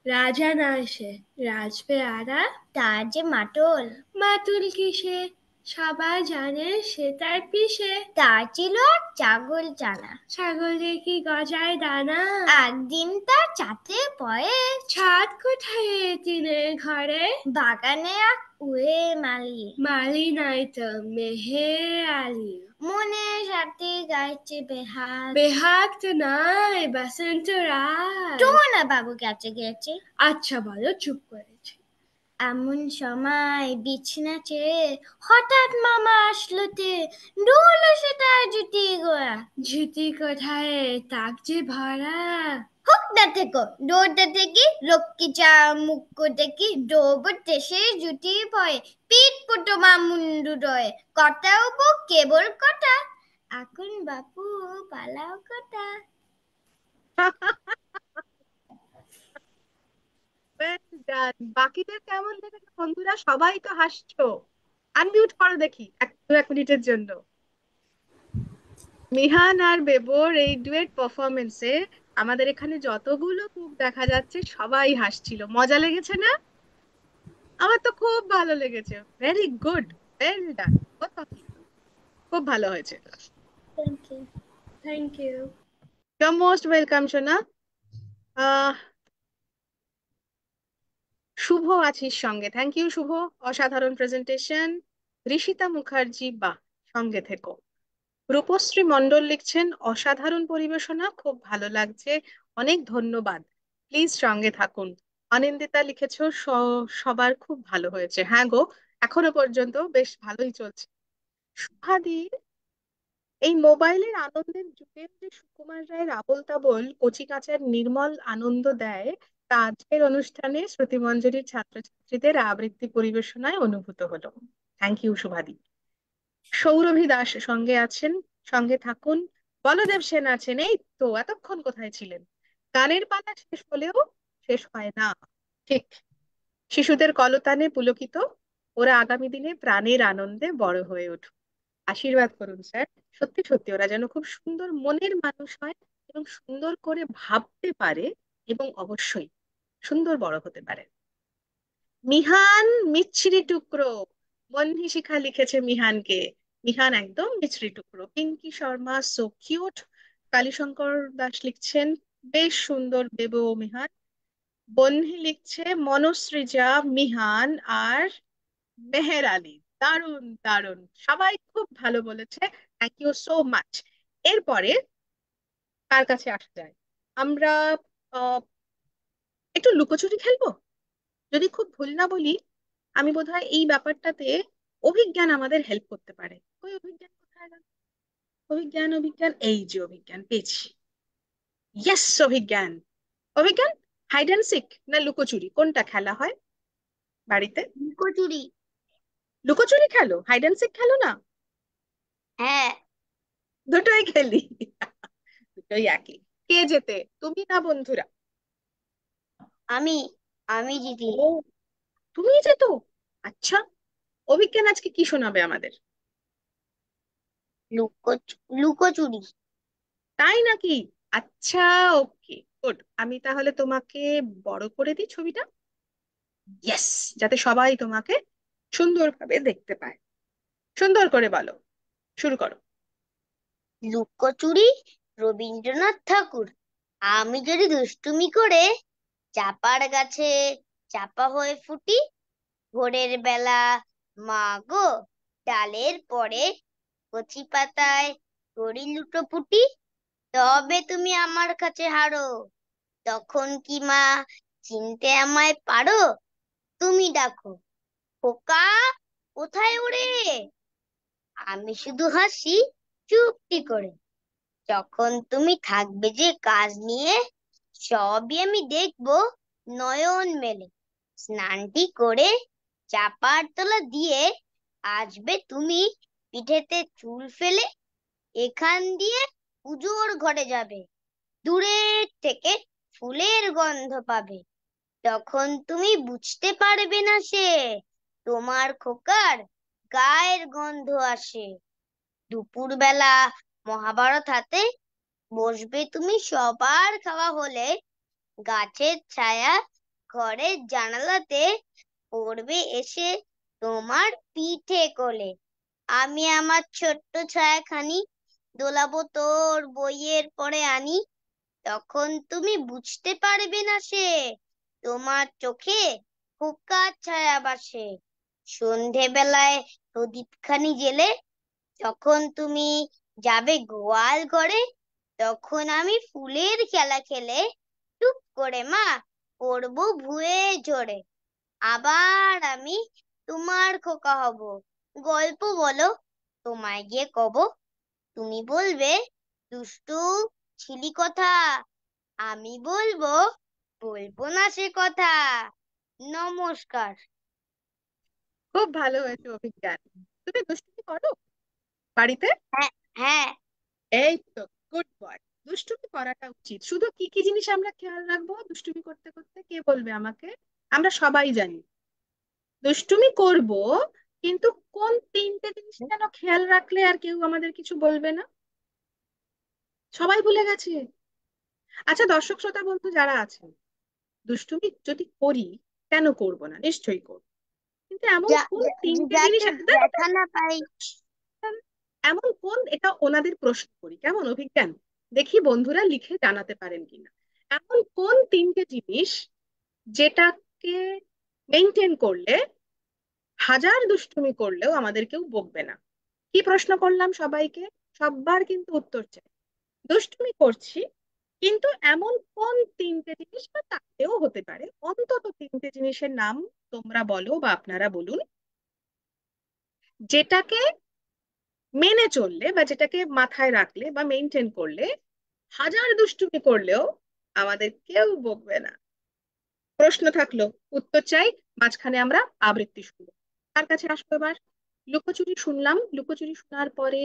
রাজা না এসে রাজবে আদা। তার যে মাটল। মাতুল কিসে? সবাই জানে সে তার পিসে। তার ছিল ছাগল চানা। ছাগলে কি গজায় দানা? একদিন তার চাতে পড়ে। ছাদ কোথায় এ টিনের ঘরে? বাগানে এক উড়ে মালি। মালি নাই তো মেহের আলী। মনের সাথে গাইছে বেহাগ। বেহাগ তো নয়, বসন্ত রায়। টুমনা বাবু কাছে গেছে। আচ্ছা বলো, চুপ করেছে। এমন সময় বিছনা ছেড়ে হঠাৎ মামা আসলো তে, ডুবলো সেটা জুতি গোয়া। ঝুটি কোথায়, তাক যে ভরা। হুকটা থেকে ডোরটা থেকে রক্ষী চা মুখ থেকে ডোবর দেশে জুটি পয়, পিঠ পুটমা মুন্ডু রয়ে, কটা উপ কেবল কটা, এখন বাপু পালাও কটা। বাকিদের কেমন লেগেছে বন্ধুরা? সবাই তো হাসছো। আনমিউট করো দেখি এক মিনিটের জন্য। মিহান আর বেবোর এই ডুয়েট পারফরমেন্সে আমাদের এখানে যতগুলো মুখ দেখা যাচ্ছে সবাই হাসছিল। মজা লেগেছে না? আমার তো খুব ভালো লেগেছে। ভেরি গুড, ওয়েল ডান, খুব ভালো হয়েছে। Thank you. Thank you. You most welcome সোনা। শুভ আছিস সঙ্গে, থ্যাংক ইউ শুভ, অসাধারণ প্রেজেন্টেশন। ঋষিতা মুখার্জি, বাহ, সঙ্গে থেকো। রূপশ্রী মণ্ডল লিখছেন অসাধারণ পরিবেশনা, খুব ভালো লাগছে, অনেক ধন্যবাদ, প্লিজ সঙ্গে থাকুন। অনিন্দিতা লিখেছো সবার খুব ভালো হয়েছে। হ্যাঁ গো, এখনো পর্যন্ত বেশ ভালোই চলছে। শুভাদি, এই মোবাইলের আনন্দের যুগে যে সুকুমার রায়ের আবোল তাবোল কচিকাঁচার নির্মল আনন্দ দেয়, তা আজকের অনুষ্ঠানে শ্রুতিমঞ্জরির ছাত্রছাত্রীদের আবৃত্তি পরিবেশনায় অনুভূত হলো। থ্যাংক ইউ শুভাদি। সৌরভী দাস সঙ্গে আছেন, সঙ্গে থাকুন। বলদেব সেন আছেন, এই তো এতক্ষণ কোথায় ছিলেন? গানের পালা শেষ হলেও শেষ হয় না, ঠিক। শিশুদের কলতানে পুলকিত, ওরা আগামী দিনে প্রাণের আনন্দে বড় হয়ে উঠুক। আশীর্বাদ করুন স্যার, সত্যি সত্যি ওরা যেন খুব সুন্দর মনের মানুষ হয় এবং সুন্দর করে ভাবতে পারে এবং অবশ্যই সুন্দর বড় হতে পারে। মিহান মিছরি টুকরো, বন্ধি শিখা লিখেছে মিহানকে। মিহান একদম মিছরি টুকরো। Pinky Sharma, so cute. কালীশঙ্কর দাস লিখছেন বেশ সুন্দর বেবো ও মিহান। বন্ধি লিখছে মনসৃজা, মিহান আর মেহের আলী, দারুণ দারুণ, সবাই খুব ভালো বলেছে, থ্যাংক ইউ সো মাচ। এরপরে কার কাছে আসা যায়? আমরা আহ, একটু লুকোচুরি খেলবো, যদি খুব ভুল না বলি। আমি বোধহয় এই ব্যাপারটাতে অভিজ্ঞান আমাদের হেল্প করতে পারে। ওই অভিজ্ঞান কোথায় গেল? অভিজ্ঞান, অভিজ্ঞান, এই যে অভিজ্ঞান পেয়েছি। Yes, Abhigyan. Abhigyan, hide and seek না লুকোচুরি কোনটা খেলা হয় বাড়িতে? লুকোচুরি। লুকোচুরি খেলো, হাইড অ্যান্ড সিক খেলো না? হ্যাঁ। দুটোই খেলি। দুটোই একই। কে জেতে, তুমি না বন্ধুরা? আমি আমি জিতি। ও, তুমি যেত? আচ্ছা, অভিজ্ঞান আজকে কি শোনাবে আমাদের? লুকোচুরি। তাই নাকি? আচ্ছা, ওকে, গুড। আমি তাহলে তোমাকে বড় করে দিই ছবিটা, ইয়েস, যাতে সবাই তোমাকে সুন্দরভাবে দেখতে পায়। সুন্দর করে বলো, শুরু করো। লুকোচুরি রবীন্দ্রনাথ ঠাকুর। আমি যদি দুষ্টুমি করে চাপার গাছে চাপা হয়ে ফুটি, ভোরের বেলা মা গো ডালের পরে কচি পাতায় করি লুটোপুটি, তবে তুমি আমার কাছে হারো। তখন কি মা চিনতে আমায় পারো? তুমি ডাকো, খোকা কোথায় ওরে? আমি শুধু হাসি চুপটি করে। যখন তুমি থাকবে যে কাজ নিয়ে, সবই আমি দেখবো নয়ন মেলে। স্নানটি করে চাপার তলা দিয়ে আসবে তুমি পিঠেতে চুল ফেলে। এখান দিয়ে পুজোর ঘরে যাবে, দূরের থেকে ফুলের গন্ধ পাবে। তখন তুমি বুঝতে পারবে না সে তোমার খোকার গায়ের গন্ধ আসে। দুপুরবেলা মহাভারত হাতে বসবে তুমি সবার খাওয়া হলে, গাছের ছায়া ঘরের জানালাতে পড়বে এসে তোমার পিঠে কোলে। আমি আমার ছোট্ট ছায়াখানি দোলাবো তোর বইয়ের পরে আনি। তখন তুমি বুঝতে পারবে না সে তোমার চোখে খোকার ছায়া বাসে। সন্ধেবেলায় প্রদীপখানি জেলে যখন তুমি যাবে গোয়াল ঘরে, তখন আমি ফুলের খেলা খেলে টুপ করে মা পড়বো ভুয়ে ঝরে। আবার আমি তোমার খোকা হব, গল্প বলো তোমায় গিয়ে কব। তুমি বলবে দুষ্টু ছিলি কথা, আমি বলবো বলবো না সে কথা। নমস্কার। খুব ভালো হয়েছে অভিজ্ঞান। তুমি দুষ্টুমি করো বাড়িতে? হ্যাঁ হ্যাঁ। এই তো, গুড বয়। দুষ্টুমি করাটা উচিত। শুধু কি কি জিনিস আমরা খেয়াল রাখবো দুষ্টুমি করতে করতে, কে বলবে আমাকে? আমরা সবাই জানি দুষ্টুমি করব, কিন্তু কোন তিনটে জিনিস যেন খেয়াল রাখলে আর কেউ আমাদের কিছু বলবে না, সবাই ভুলে গেছে। আচ্ছা দর্শক শ্রোতা বন্ধু যারা আছেন, দুষ্টুমি যদি করি, কেন করব না? নিশ্চয়ই করব, কিন্তু এমন কোন তিনটে জিনিস যাতে দেখা না পাই। এমন কোন, এটা ওনাদের প্রশ্ন করি, কেমন অভিজ্ঞান? দেখি বন্ধুরা লিখে জানাতে পারেন কিনা। এমন কোন তিনটে জিনিস যেটাকে মেনটেন করলে হাজার দুষ্টুমি করলেও আমাদের কেউ বকবে না? কি প্রশ্ন করলাম সবাইকে? সবার কিন্তু উত্তর চাই। দুষ্টুমি করছি, কিন্তু এমন কোন তিনটে জিনিস, বা তাতেও হতে পারে অন্তত তিনটে জিনিসের নাম তোমরা বলো বা আপনারা বলুন, যেটাকে মেনে চললে বা যেটাকে মাথায় রাখলে বা মেনটেন করলে হাজার দুষ্টুমি করলেও আমাদের কেউ বকবে না। প্রশ্ন থাকলো, উত্তর চাই, মাঝখানে আমরা আবৃত্তি শুনবো। তার কাছে আসবো এবার। লুকোচুরি শুনলাম, লুকোচুরি শোনার পরে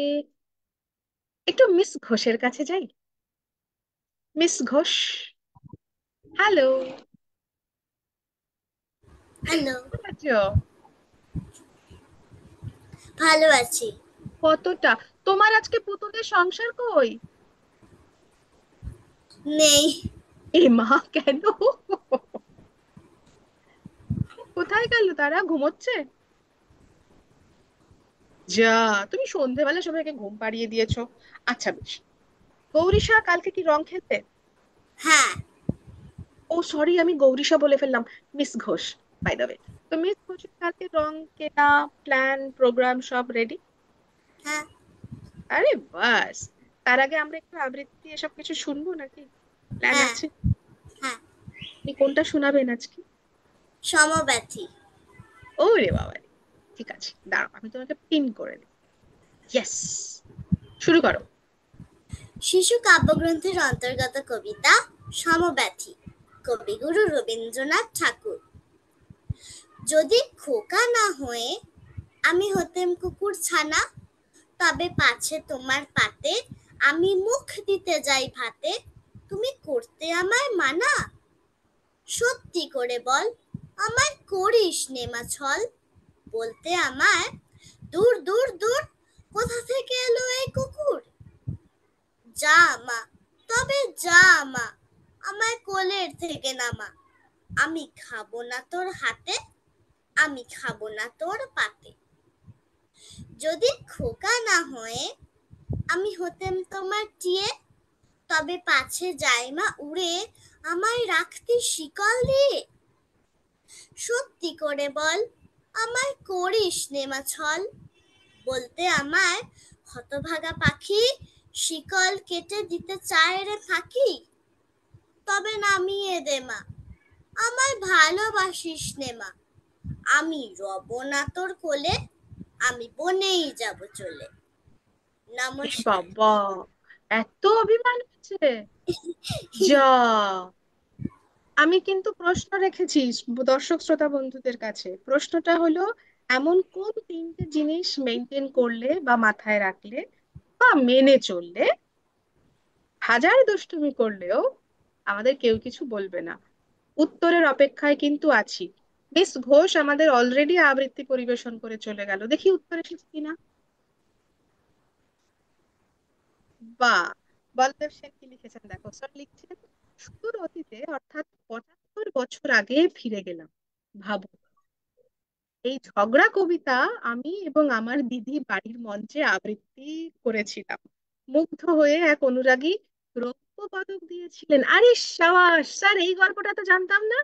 একটু মিস ঘোষের কাছে যাই। Miss Ghosh, hello. হ্যালো। কেমন আছো? ভালো আছি। কতটা? তোমার আজকে পুতুলের সংসার কই? নেই। এ মা, কেন? কোথায় গেল তারা? ঘুমোচ্ছে? যা, তুমি সন্ধেবেলা সবাইকে ঘুম পাড়িয়ে দিয়েছো। আচ্ছা বেশ। গৌরীশা কালকে কি রং খেলতে? হ্যাঁ। ও সরি, আমি গৌরীশা বলে ফেললাম, miss Ghosh by the way. তো মিস ঘোষের কালকে রং কেনা, প্ল্যান প্রোগ্রাম সব রেডি? হ্যাঁ। আরে বাস, তার আগে আমরা একটু আবৃত্তি এসব কিছু শুনবো নাকি? প্ল্যান হ্যাঁ। আছে? হ্যাঁ। আপনি কোনটা শোনাবেন আজকে? সমব্যথী। ওরে বাবা রে, ঠিক আছে, দাঁড়াও আমি তোমাকে পিন করে দিই। ইয়েস, শুরু করো। শিশু কাব্যগ্রন্থের অন্তর্গত কবিতা সমব্যথী, কবিগুরু রবীন্দ্রনাথ ঠাকুর। যদি খোকা না হয়ে আমি হতেম কুকুর ছানা, তবে পাছে তোমার পাতে আমি মুখ দিতে যাই ভাতে, তুমি করতে আমায় মানা? সত্যি করে বল, আমায় করিস নেমা ছল। বলতে আমায় দূর দূর দূর, কোথা থেকে এলো এই কুকুর? যা মা, তবে যা মা, আমায় কোলের থেকে নামা। আমি খাবো না তোর হাতে, আমি খাবো না তোর পাতে। যদি খোকা না হয়ে আমি হতেম তোমার টিয়ে, তবে পাছে যাই মা উড়ে আমায় রাখতে শিকল দিয়ে। সত্যি করে বল আমায় করিস নেমা ছল, বলতে আমায় হতভাগা পাখি শিকল কেটে দিতে চায় রে ফাঁকি। তবে নামিয়ে দে মা আমায় ভালোবাসিস নে মা, আমি রব না তোর কোলে, আমি বনেই যাব চলে। এ নমস্কার। বাবা, এত অভিমান হচ্ছে! যা, আমি কিন্তু প্রশ্ন রেখেছি দর্শক শ্রোতা বন্ধুদের কাছে। প্রশ্নটা হলো, এমন কোন তিনটে জিনিস মেনটেন করলে বা মাথায় রাখলে বা মেনে চললে হাজার দুষ্টুমি করলেও আমাদের কেউ কিছু বলবে না। উত্তরের অপেক্ষায় কিন্তু আছি। মিস ঘোষ আমাদের অলরেডি আবৃত্তি পরিবেশন করে চলে গেল, দেখি উত্তর এসেছে কিনা। বা, বলদেব সেন কি লিখেছেন দেখো। স্যার লিখছেন, সুদূর অতীতে অর্থাৎ 75 বছর আগে ফিরে গেলাম। ভাবো, এই ঝগড়া কবিতা আমি এবং আমার দিদি বাড়ির মঞ্চে আবৃত্তি করেছিলাম। মুগ্ধ হয়ে এক অনুরাগী রৌপ্য পদক দিয়েছিলেন। আরে সাবাস স্যার, এই গল্পটা তো জানতাম না।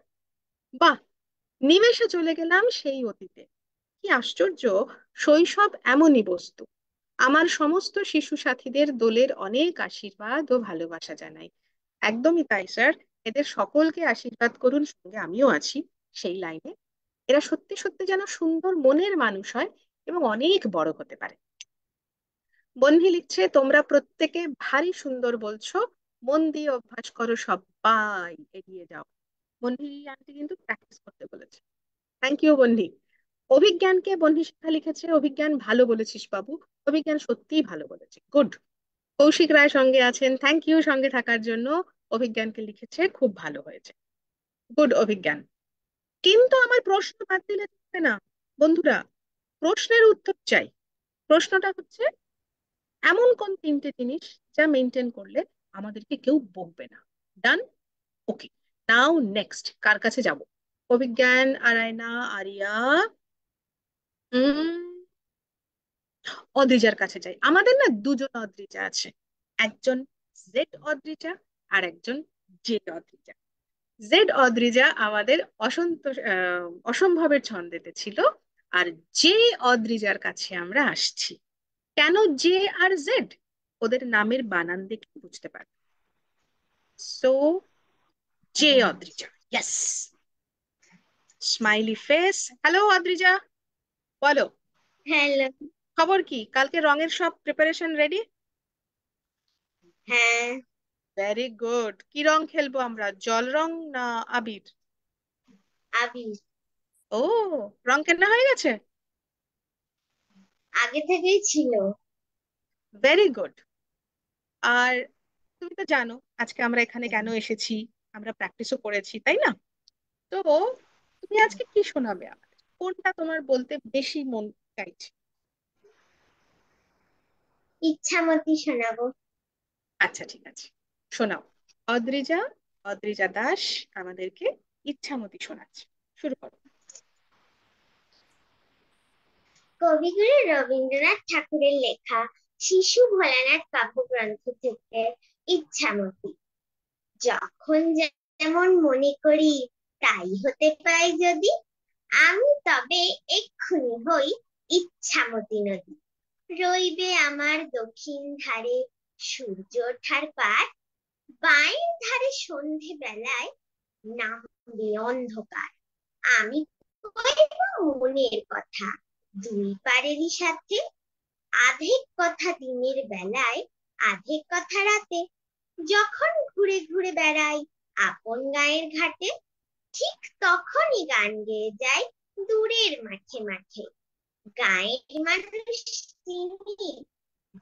বাহ, নিমেষে চলে গেলাম সেই অতীতে। কি আশ্চর্য, শৈশব এমনই বস্তু। আমার সমস্ত শিশু সাথীদের দোলের অনেক আশীর্বাদ ও ভালোবাসা জানাই। একদমই তাই স্যার, এদের সকলকে আশীর্বাদ করুন, সঙ্গে আমিও আছি সেই লাইনে। এরা সত্যি সত্যি যেন সুন্দর মনের মানুষ হয় এবং অনেক বড় হতে পারে। বন্ধি লিখছে, তোমরা প্রত্যেকে ভারী সুন্দর বলছো, মন দিয়ে অভ্যাস করো, সবাই এগিয়ে যাও। বন্ধি আন্টি কিন্তু প্র্যাকটিস করতে বলেছে। Thank you বন্ধি। অভিজ্ঞানকে বন্ধি শিক্ষা লিখেছে, অভিজ্ঞান ভালো বলেছিস বাবু, অভিজ্ঞান সত্যিই ভালো বলেছে, গুড। কৌশিক রায় সঙ্গে আছেন, থ্যাংক ইউ সঙ্গে থাকার জন্য। অভিজ্ঞানকে লিখেছে, খুব ভালো হয়েছে, গুড অভিজ্ঞান। কিন্তু আমার প্রশ্ন বাদ দিলে চলবে না বন্ধুরা, প্রশ্নের উত্তর চাই। প্রশ্নটা হচ্ছে, এমন কোন তিনটে জিনিস যা মেনটেন করলে আমাদেরকে কেউ বকবে না। ডান, ওকে। নাও নেক্সট কার কাছে যাব? অভিজ্ঞান, আরায়না, আরিয়া, অদ্রিজার কাছে যাই। আমাদের না দুজন অদ্রিজা আছে, একজন জেড অদ্রিজা আর একজন জে অদ্রিজা। জেড অদ্রিজা আমাদের অসম্ভবের ছন্দেতে ছিল, আর জে অদ্রিজার কাছে আমরা আসছি। কেন জে আর জেড? ওদের নামের বানান দেখে বুঝতে পারবে। So J Adrija, yes. Smiley face. Hello Adrija, বলো হ্যালো। খবর কি? কালকে রঙের সব প্রিপারেশন রেডি? হ্যাঁ। Very good. কি রং খেলবো আমরা, জল রং না আবির? আবির। ও, রং কেনা হয়ে গেছে? আগে থেকেই ছিল। Very good. আর তুমি তো জানো আজকে আমরা এখানে কেন এসেছি, আমরা প্র্যাকটিসও করেছি তাই না? তো তুমি আজকে কি শোনাবে আমাদের, কোনটা তোমার বলতে বেশি মন চাইছে? ইচ্ছামতি শোনাবো। আচ্ছা ঠিক আছে, শোনাও। অদ্রিজা, অদ্রিজা দাস আমাদেরকে ইচ্ছামতি শোনাচ্ছে, শুরু করো। কবিগুরু রবীন্দ্রনাথ ঠাকুরের লেখা শিশু ভোলানাথ কাব্যগ্রন্থ থেকে ইচ্ছামতি। যখন যেমন মনে করি তাই হতে পাই যদি, আমি তবে এক্ষুনি হই ইচ্ছামতি নদী। রইবে আমার দক্ষিণ ধারে সূর্য ওঠার পার, বাঁয়ের ধারে সন্ধে বেলায় নামবে অন্ধকার। আমি কইব মনের কথা দুই পারেরই সাথে, আধেক কথা দিনের বেলায় আধেক কথা রাতে। যখন ঘুরে ঘুরে বেড়াই আপন গায়ের ঘাটে, ঠিক তখনই গান গেয়ে যাই দূরের মাঠে মাঠে। গায়ের মানুষ চিনি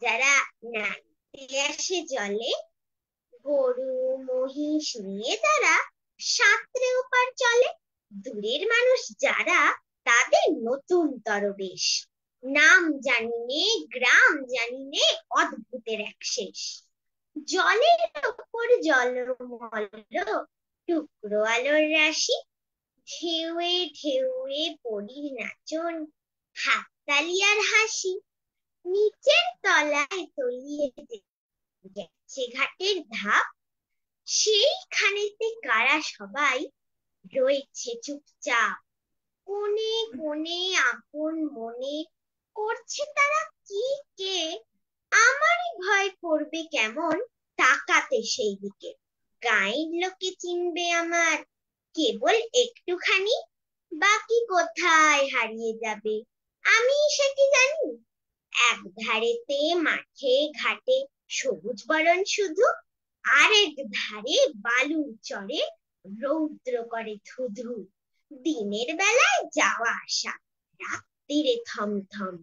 যারা নাইতে আসে জলে, গরু মহিষ নিয়ে তারা সাঁতরে ওপার চলে। দূরের মানুষ যারা তাদের নতুন তরবেশ, নাম জানি নে গ্রাম জানি নে অদ্ভুতের এক শেষ। জলের ওপর জলমল টুকরো আলোর রাশি, ঢেউয়ে ঢেউয়ে পড়ির নাচন, হাততালি আর হাসি। নিচের তলায় তলিয়ে গেছে ঘাটের ধাপ, সেইখানেতে কারা সবাই রয়েছে চুপচাপ। কোণে কোণে আপন মনে করছে তারা কি কে, আমারই ভয় করবে কেমন তাকাতে সেই দিকে। গাঁয়ের লোকে চিনবে আমার কেবল একটুখানি, বাকি কোথায় হারিয়ে যাবে আমি সেটি জানি। এক ধারেতে মাঠে ঘাটে সবুজ বরণ শুধু, আরেক ধারে বালুর চরে রৌদ্র করে ধুধু। দিনের বেলায় যাওয়া আসা, রাত্রিরে থমথম,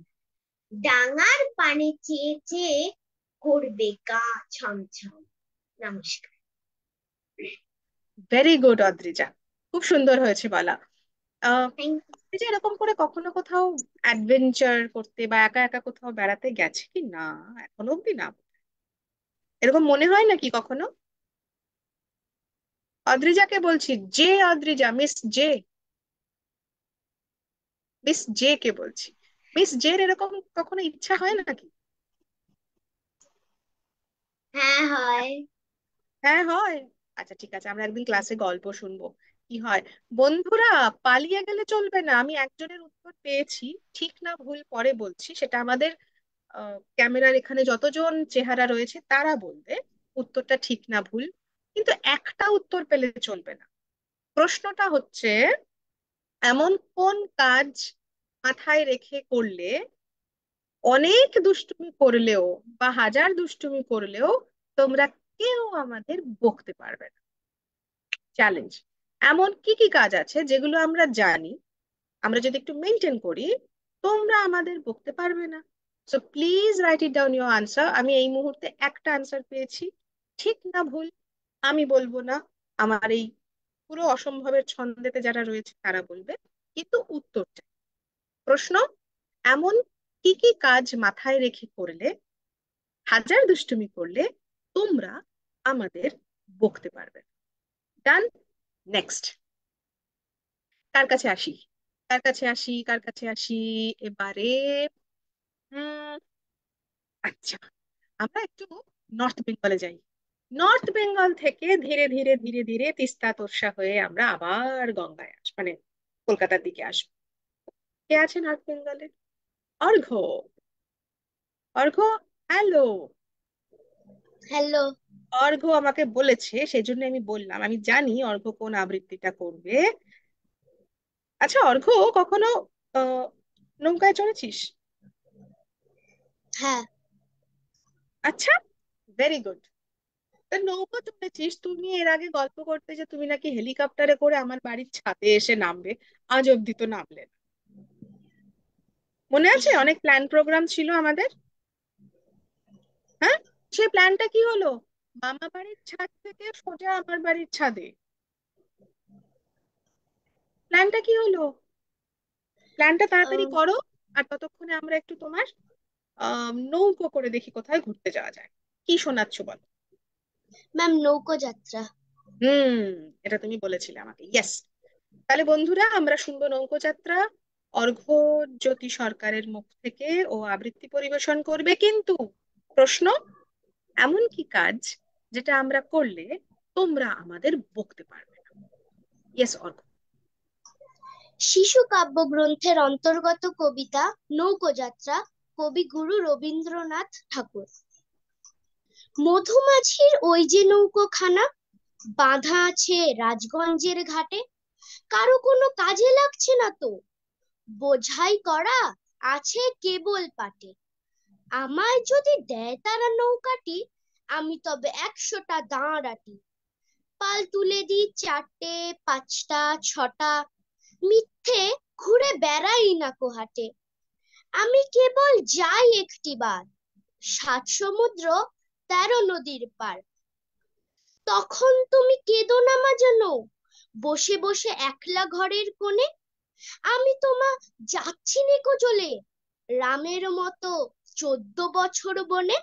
ডাঙার পানে চেয়ে চেয়ে করবে গা ছমছম। নমস্কার। ভেরি গুড অদ্রিজা, খুব সুন্দর হয়েছে বলা। থ্যাংক এই যে এরকম করে কখনো কোথাও অ্যাডভেঞ্চার করতে বা একা একা কোথাও বেড়াতে গেছে কি না? এখনো অব্দি না, এরকম মনে হয় নাকি কখনো? অদ্রিজাকে বলছি, J Adrija, miss J, miss J কে বলছি। মিস জে এরকম কখনো ইচ্ছা হয় নাকি? হ্যাঁ হয়। হ্যাঁ হয়। আচ্ছা ঠিক আছে, আমরা একদিন ক্লাসে গল্প শুনবো কি হয়। বন্ধুরা, পালিয়ে গেলে চলবে না। আমি একজনের উত্তর পেয়েছি, ঠিক না ভুল পরে বলছি, সেটা আমাদের ক্যামেরার এখানে যতজন চেহারা রয়েছে তারা বলবে উত্তরটা ঠিক না ভুল। কিন্তু একটা উত্তর পেলে চলবে না। প্রশ্নটা হচ্ছে, এমন কোন কাজ মাথায় রেখে করলে অনেক দুষ্টুমি করলেও বা হাজার দুষ্টুমি করলেও তোমরা কেউ আমাদের বকতে পারবে না? চ্যালেঞ্জ। এমন কি কি কাজ আছে যেগুলো আমরা জানি, আমরা যদি একটু মেনটেন করি তোমরা আমাদের বকতে পারবে না? So please write it down your answer. আমি এই মুহূর্তে একটা আনসার পেয়েছি, ঠিক না ভুল আমি বলবো না, আমার এই পুরো অসম্ভবের ছন্দেতে যারা রয়েছে তারা বলবে, কিন্তু উত্তরটা। প্রশ্ন, এমন কি কি কাজ মাথায় রেখে করলে, হাজার দুষ্টুমি করলে তোমরা আমাদের বকতে পারবে? ডান। নেক্সট। কার কাছে আসি, কার কাছে আসি, কার কাছে আসি এবারে? হুম, আচ্ছা, আমরা একটু নর্থ বেঙ্গলে যাই। নর্থ বেঙ্গল থেকে ধীরে ধীরে ধীরে ধীরে তিস্তা তোর্ষা হয়ে আমরা আবার গঙ্গায় মানে কলকাতার দিকে আসবো। কে আছে নর্থ বেঙ্গলে? অর্ঘ্য। অর্ঘ্য, হ্যালো। হ্যালো। অর্ঘ্য আমাকে বলেছে, সেজন্য আমি বললাম, আমি জানি অর্ঘ্য কোন আবৃত্তিটা করবে। আচ্ছা অর্ঘ্য, কখনো আহ নৌকায় চড়েছিস? হ্যাঁ। আচ্ছা, ভেরি গুড। তা নৌকো চড়েছিস, তুমি এর আগে গল্প করতে যে তুমি নাকি হেলিকপ্টারে করে আমার বাড়ির ছাদে এসে নামবে, আজ অব্দি তো নামলে না। মনে আছে অনেক প্ল্যান প্রোগ্রাম ছিল আমাদের? হ্যাঁ, সেই প্ল্যানটা কি হলো? মামা বাড়ির ছাদ থেকে সোজা আমার বাড়ির ছাদে, প্ল্যানটা কি হলো? প্ল্যানটা তাড়াতাড়ি করো। আর ততক্ষণে আমরা একটু তোমার নৌকো করে দেখি কোথায় ঘুরতে যাওয়া যায়। কি শোনাচ্ছ বলো? ম্যাম, নৌকো যাত্রা। হুম, এটা তুমি বলেছিলে আমাকে, ইয়েস। তাহলে বন্ধুরা, আমরা শুনবো নৌকো যাত্রা। অর্ঘ্যজ্যোতি সরকারের মুখ থেকে ও আবৃত্তি পরিবেশন করবে, কিন্তু প্রশ্ন, এমন কি কাজ যেটা আমরা করলে তোমরা আমাদের বকতে পারবে না? ইয়েস অর্ঘ্য। শিশু কাব্যগ্রন্থের অন্তর্গত কবিতা নৌকো যাত্রা, কবিগুরু রবীন্দ্রনাথ ঠাকুর। মধুমাছির ওই যে নৌকোখানা বাঁধা আছে রাজগঞ্জের ঘাটে, কারো কোনো কাজে লাগছে না তো, বোঝাই করা আছে কেবল পাটে। আমায় যদি দেয় তারা নৌকাটি, আমি তবে 100টা দাঁড়াটি। পাল তুলে দিই 4টে 5টা 6টা, মিথ্যে ঘুরে বেড়াই না কোহাটে। আমি কেবল যাই একটিবার 7 সমুদ্র 13 নদীর পার। তখন তুমি কেঁদো না মা যেন, বসে বসে একলা ঘরের কোণে। আমি তোমা যাচ্ছি নেকো চলে, রামের মতো 14 বছর বনে।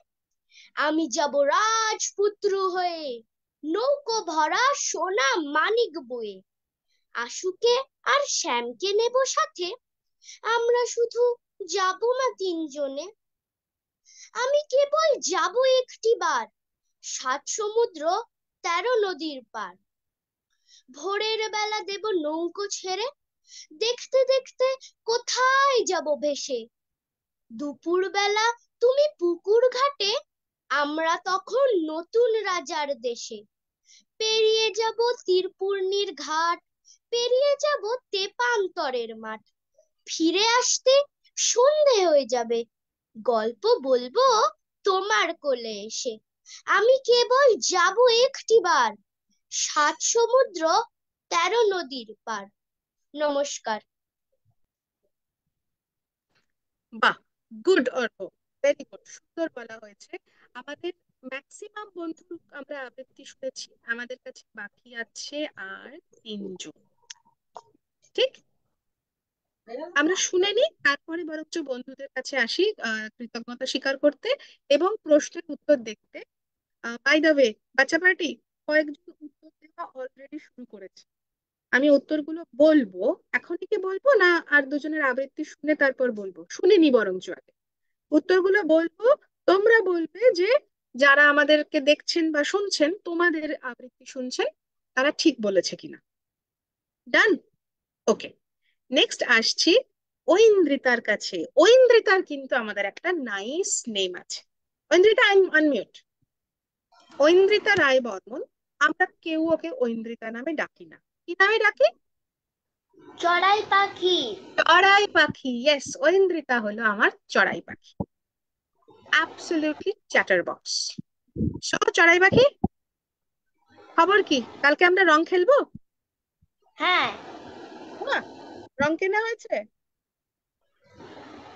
আমি যাব রাজপুত্র হয়ে, নৌকো ভরা সোনা মানিক বয়ে। আশুকে আর শ্যামকে নেব সাথে, আমরা শুধু যাবো মা 3 জনে। আমি কেবল যাব একটিবার 7 সমুদ্র 13 নদীর পার। ভোরের বেলা দেব নৌকো ছেড়ে, দেখতে দেখতে কোথায় যাব ভেসে। দুপুর বেলা তুমি পুকুর ঘাটে, আমরা তখন নতুন রাজার দেশে। পেরিয়ে যাব তীরপূর্ণির ঘাট, পেরিয়ে যাব তেপান্তরের মাঠ। ফিরে আসতে সন্ধে হয়ে যাবে, গল্প বলবো তোমার কোলে এসে। আমি কেবল যাব একটিবার 7 সমুদ্র 13 নদীর পার। নমস্কার। বাহ, গুড অর্ক, ভেরি গুড, সুন্দর বলা হয়েছে। আমাদের ম্যাক্সিমাম বন্ধু আমরা আবৃত্তি শুনেছি, আমাদের কাছে বাকি আছে আর 3 জন। ঠিক, আমরা শুনে নিই, তারপরে বরঞ্চ বন্ধুদের কাছে আসি কৃতজ্ঞতা স্বীকার করতে এবং প্রশ্নের উত্তর দেখতে। বাই দ্য ওয়ে, বাচ্চা পার্টি, কয়েকজন উত্তর দেওয়া অলরেডি শুরু করেছে। আমি উত্তরগুলো বলবো, এখনই কি বলবো না আর দুজনের আবৃত্তি শুনে তারপর বলবো? শুনে নি বরঞ্চ আগে উত্তরগুলো বলবো, তোমরা বলবে যে যারা আমাদেরকে দেখছেন বা শুনছেন, তোমাদের আবৃত্তি শুনছেন, তারা ঠিক বলেছে কিনা। ডান? ওকে, নেক্সট আসছি ঐন্দ্রিতার কাছে। ঐন্দ্রিতার কিন্তু আমাদের একটা নাইস নেম আছে। ঐন্দ্রিতা, আনমিউট। ঐন্দ্রিতা রায় বর্মন, আমরা কেউ ওকে ঐন্দ্রিতা নামে ডাকি না। কি নামে ডাকি? চড়াই পাখি। চড়াই পাখি, ইয়েস, ঐন্দ্রিতা হলো আমার চড়াই পাখি। অ্যাবসলিউটলি চ্যাটারবক্স। সো চড়াই পাখি, খবর কি? কালকে আমরা রং খেলবো? হ্যাঁ বাহ, রং কেনা হয়েছে?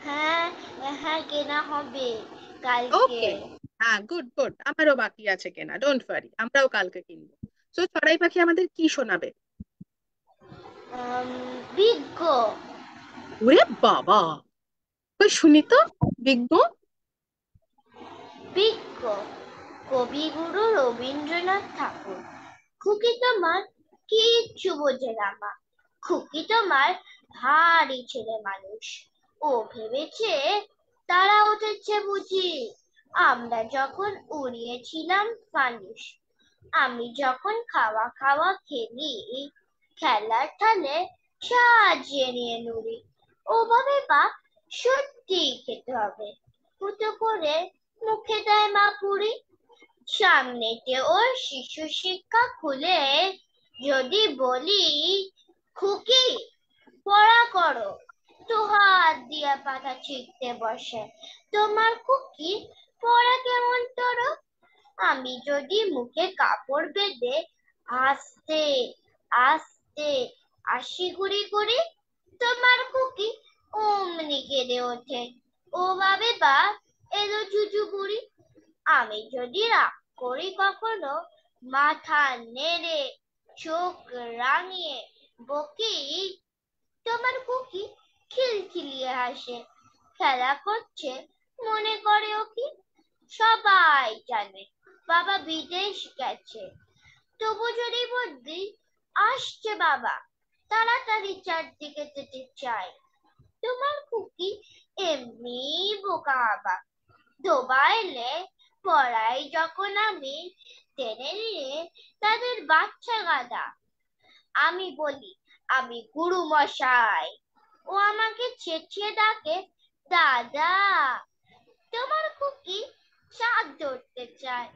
হ্যাঁ হ্যাঁ, কেনা হবে কালকে। ওকে, হ্যাঁ, গুড গুড, আমারও বাকি আছে কেনা, ডোন্ট ওয়ারি, আমরাও কালকে কিনবো। তো চড়াই পাখি আমাদের কি শোনাবে? বিজ্ঞ। ওরে বাবা, কই শুনি তো বিজ্ঞ। বিজ্ঞ কবিগুরু রবীন্দ্রনাথ ঠাকুর। খুকি তোমার কিচ্ছু বোঝে না মা, খুকি তোমার ভারী ছেলে মানুষ। ও ভেবেছে তারা উঠেছে বুঝি, আমরা যখন উড়িয়েছিলাম ফানুস। আমি যখন খাওয়া খাওয়া খেলি, খেলার থালে সাজিয়ে নিয়ে নুড়ি। ওভাবে বা সত্যি খেতে হবে, ফুটো করে মুখে দেয় মা পুরি। সামনেতে ওর শিশু শিক্ষা খুলে যদি বলি, খুকি পড়া করো, তো হাত দিয়া পাতা ছিঁড়তে বসে। তোমার খুকি পড়া কেমন তোর? আমি যদি মুখে কাপড় বেঁধে আস্তে আস্তে আসি গুড়ি গুড়ি, তোমার খুকি অমনি কেঁদে ওঠে, ও ভাবে বা এলো জুজু বুড়ি। আমি যদি রাগ করি কখনো, মাথা নেড়ে চোখ রাঙিয়ে বকি, তোমার খুকি খিলখিলিয়ে হাসে, খেলা করছে মনে করে ও কি। সবাই জানে বাবা বিদেশ গেছে, তবু যদি বলবি আসছে বাবা, তাড়াতাড়ি চারদিকে যেতে চাই। তোমার খুকি এমনি বোকা বাবা, ধোবা এলে পড়াই যখন আমি টেনে নিয়ে তাদের বাচ্চা গাদা। আমি বলি আমি গুরু মশাই, ও আমাকে চেঁচিয়ে ডাকে দাদা। তোমার খুকি চাঁদ ধরতে চায়,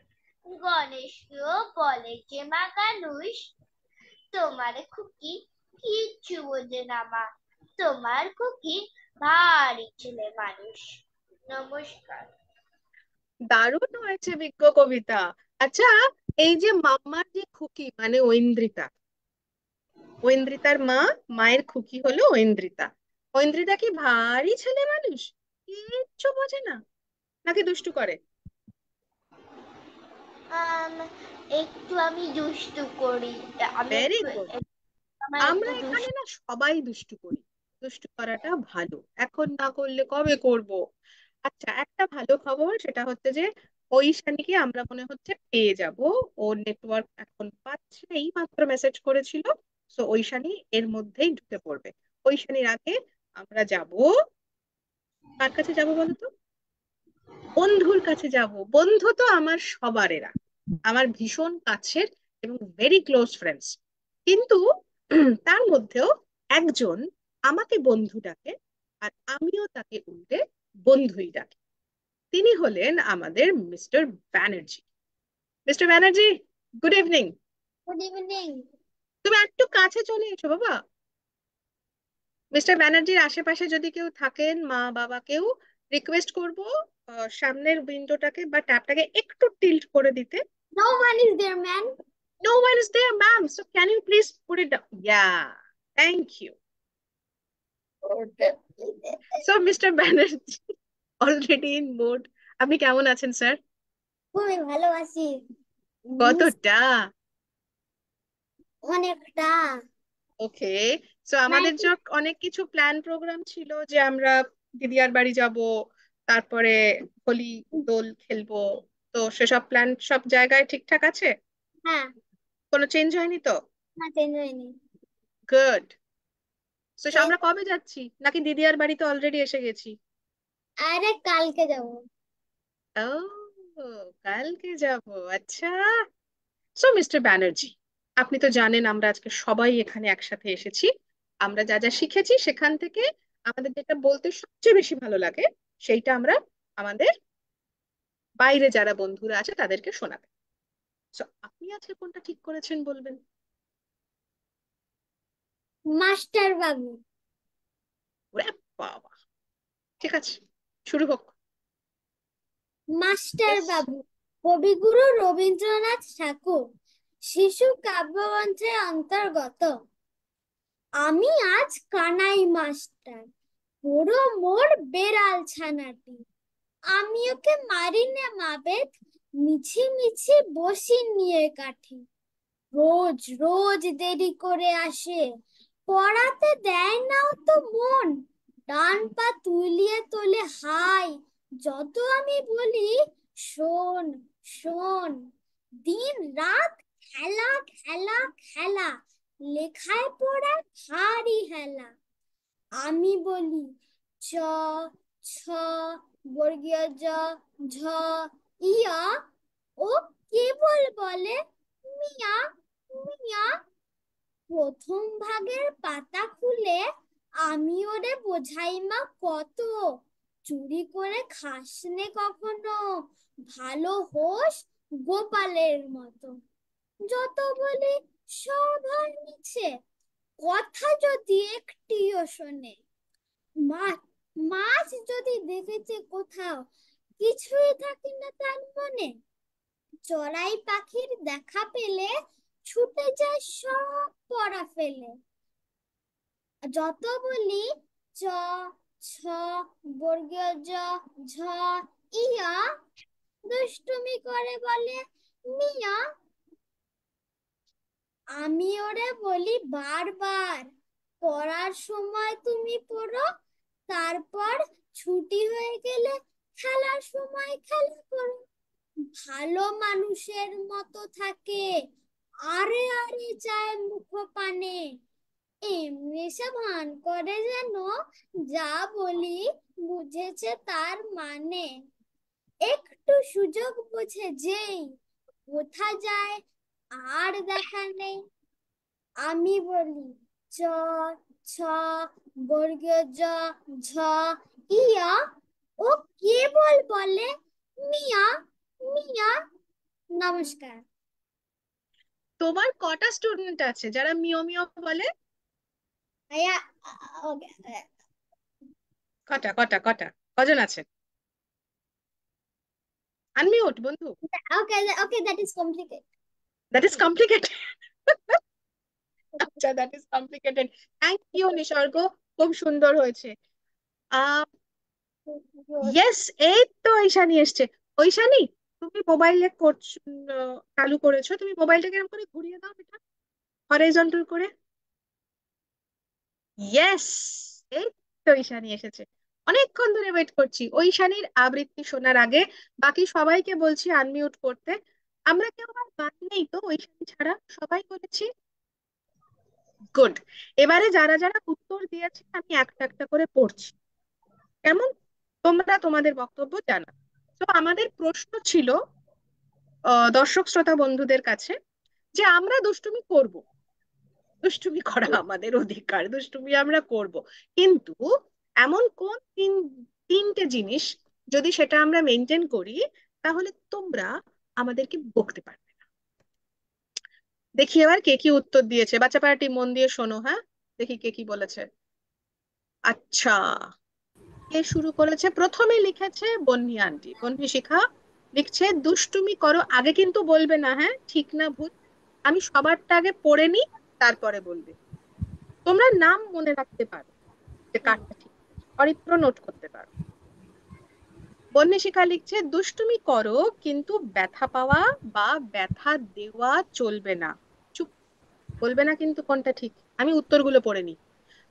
গণেশকেও বলে যে মা কানুষ। তোমার খুকি কিচ্ছু বোঝে না মা, তোমার খুকি ভারী ছেলে মানুষ। নমস্কার। দারুণ হয়েছে বিজ্ঞ কবিতা। আচ্ছা, এই যে মাম্মার যে খুকি মানে ঐন্দ্রিতা, ঐন্দ্রিতার মা, মায়ের খুকি হলো ঐন্দ্রিতা। ঐন্দ্রিতা কি ভারী ছেলে মানুষ? কিচ্ছু বোঝে না নাকি দুষ্টু করে? একটু আমি দুষ্টু করি, আমি ভেরি একটু গুড। আমার আমরা একটু এখানে না সবাই দুষ্টু করি, দুষ্টু করাটা ভালো, এখন না করলে কবে করব। আচ্ছা, একটা ভালো খবর, সেটা হচ্ছে যে ঐশানীকে আমরা মনে হচ্ছে পেয়ে যাব। ওর নেটওয়ার্ক এখন পাচ্ছে, এই মাত্র মেসেজ করেছিল। তো ঐশানী এর মধ্যেই ঢুকে পড়বে। ঐশানীর আগে আমরা যাব কার কাছে যাব বলো তো? বন্ধুর কাছে যাব। বন্ধু তো আমার সবার, এরা আমার ভীষণ কাছের এবং ভেরি ক্লোজ ফ্রেন্ডস। কিন্তু তার মধ্যেও একজন আমাকে বন্ধু ডাকে, আর আমিও তাকে উল্টে বন্ধুই ডাকি। তিনি হলেন আমাদের mister Banerjee. Mister Banerjee, good evening. Good evening. তুমি একটু কাছে চলে এসো বাবা। মিস্টার ব্যানার্জির আশেপাশে যদি কেউ থাকেন, মা বাবা কেউ, রিকোয়েস্ট করব সামনের উইন্ডোটাকে বা ট্যাপটাকে একটু টিল্ট করে দিতে। No one is there, man. No one is there, ma'am. So can you please put it down? Yeah, thank you. So Mr. Banerjee already in mood. আপনি কেমন আছেন স্যার? খুবই ভালো আছি। কতটা? অনেকটা। ওকে। সো আমাদের যে অনেক কিছু প্ল্যান প্রোগ্রাম ছিল, যে আমরা দিদিয়ার বাড়ি যাব, তারপরে হোলি দোল খেলবো, তো সেসব প্ল্যান সব জায়গায় ঠিকঠাক আছে? হ্যাঁ। কোনো চেঞ্জ হয়নি তো? না, চেঞ্জ হয়নি। গুড। সো আমরা কবে যাচ্ছি, নাকি দিদিয়ার বাড়িতে অলরেডি এসে গেছি? আরে কালকে যাব। ও, কালকে যাব, আচ্ছা। সো মিস্টার ব্যানার্জি, আপনি তো জানেন আমরা আজকে সবাই এখানে একসাথে এসেছি। আমরা যা যা শিখেছি সেখান থেকে আমাদের যেটা বলতে সবচেয়ে বেশি ভালো লাগে, সেইটা আমরা আমাদের বাইরে যারা বন্ধুরা আছে তাদেরকে শোনাবে। সো আপনি আজকে কোনটা ঠিক করেছেন বলবেন? মাস্টার বাবু। ওরে বাবা, ঠিক আছে, শুরু হোক। Master Yes. বাবু কবিগুরু রবীন্দ্রনাথ ঠাকুর শিশু কাব্যগ্রন্থের অন্তর্গত। আমি আজ কানাই মাস্টার, বড় মোর বেড়াল ছানাটি। আমি ওকে মারি না মাবেদ, মিছি মিছি বসি নিয়ে কাঠি। রোজ রোজ দেরি করে আসে, পড়াতে দেয় নাও তো মন। ডান পা তুলিয়ে তোলে হাই, যত আমি বলি শোন শোন। দিন রাত খেলা খেলা খেলা, লেখায় পড়ায় ভারী হেলা। আমি বলি চ ছ বর্গীয় জ ঝ ইয়া, ও কেবল বলে মিয়া মিয়া। প্রথম ভাগের পাতা খুলে আমি ওরে বোঝাই মা কত, চুরি করে খাসনে কখনো, ভালো হোস গোপালের মতো। যত বলি সব হয় মিছে, কথা যদি একটিও শোনে। মাছ মাছ যদি দেখেছে কোথাও, কিছুই থাকে না তার মনে। চড়াই পাখির দেখা পেলে ছুটে যায় সব পড়া ফেলে। যত বলি চ ছ বর্গীয় জ ঝ ইয়া, দুষ্টুমি করে বলে মিয়া। আমি ওরে বলি বারবার, পড়ার সময় তুমি পড়ো, তারপর ছুটি হয়ে গেলে খেলার সময় খেলা করো। ভালো মানুষের মতো থাকে, আরে আরে চায় মুখ পানে। এমনি সে ভান করে যেন যা বলি বুঝেছে তার মানে। একটু সুযোগ বুঝে যেই কোথা যায় আর দেখা নেই। আমি বলি চ ছ বর্গীয় জ ঝ ইয়া, ও কেবল বলে মিয়া মিয়া। নমস্কার। তোমার কটা স্টুডেন্ট আছে যারা মিও মিও বলে? ভাইয়া, ওকে কটা কটা কটা, কজন আছে? আনমিউট বন্ধু। Okay okay, that is complicated. That is complicated. আচ্ছা, that is complicated. Thank you Nisarga, খুব সুন্দর হয়েছে। আহ ইয়েস, এই তো ঐশানি এসছে। ঐশানি, তুমি মোবাইলে করছো, চালু করেছো, তুমি মোবাইলটাকে এরকম করে ঘুরিয়ে দাও, এটা হরাইজন্টাল করে। ইয়েস, এই তো ঈশানী এসেছে। অনেকক্ষণ ধরে ওয়েট করছি। ঐশানীর আবৃত্তি শোনার আগে বাকি সবাইকে বলছি আনমিউট করতে। আমরা কেউ আর বাদ নেই তো ঐশানী ছাড়া, সবাই বলেছি। গুড। এবারে যারা যারা উত্তর দিয়েছে আমি একটা একটা করে পড়ছি, কেমন? তোমরা তোমাদের বক্তব্য জানা। তো আমাদের প্রশ্ন ছিল দর্শক শ্রোতা বন্ধুদের কাছে যে আমরা দুষ্টুমি করব, দুষ্টুমি করা আমাদের অধিকার, দুষ্টুমি আমরা করব, কিন্তু এমন কোন তিনটে জিনিস যদি সেটা আমরা মেনটেন করি তাহলে তোমরা আমাদেরকে বকতে পারবে না। দেখি এবার কে কি উত্তর দিয়েছে, বাচ্চা পার্টি মন দিয়ে শোনো, হ্যাঁ, দেখি কে কি বলেছে। আচ্ছা, কে শুরু করেছে? প্রথমে লিখেছে বন্যি আন্টি, বন্যি শিখা লিখছে দুষ্টুমি করো, আগে কিন্তু বলবে না, হ্যাঁ, ঠিক না ভুল, আমি সবারটা আগে পড়ে নিই তারপরে বলবে। তোমরা নাম মনে রাখতে পারো যে কারটা ঠিক, অরিত্র নোট করতে পারো। বন্যি শিখা লিখছে দুষ্টুমি করো কিন্তু ব্যথা পাওয়া বা ব্যথা দেওয়া চলবে না। চুপ, বলবে না কিন্তু কোনটা ঠিক, আমি উত্তরগুলো পড়ে নিই।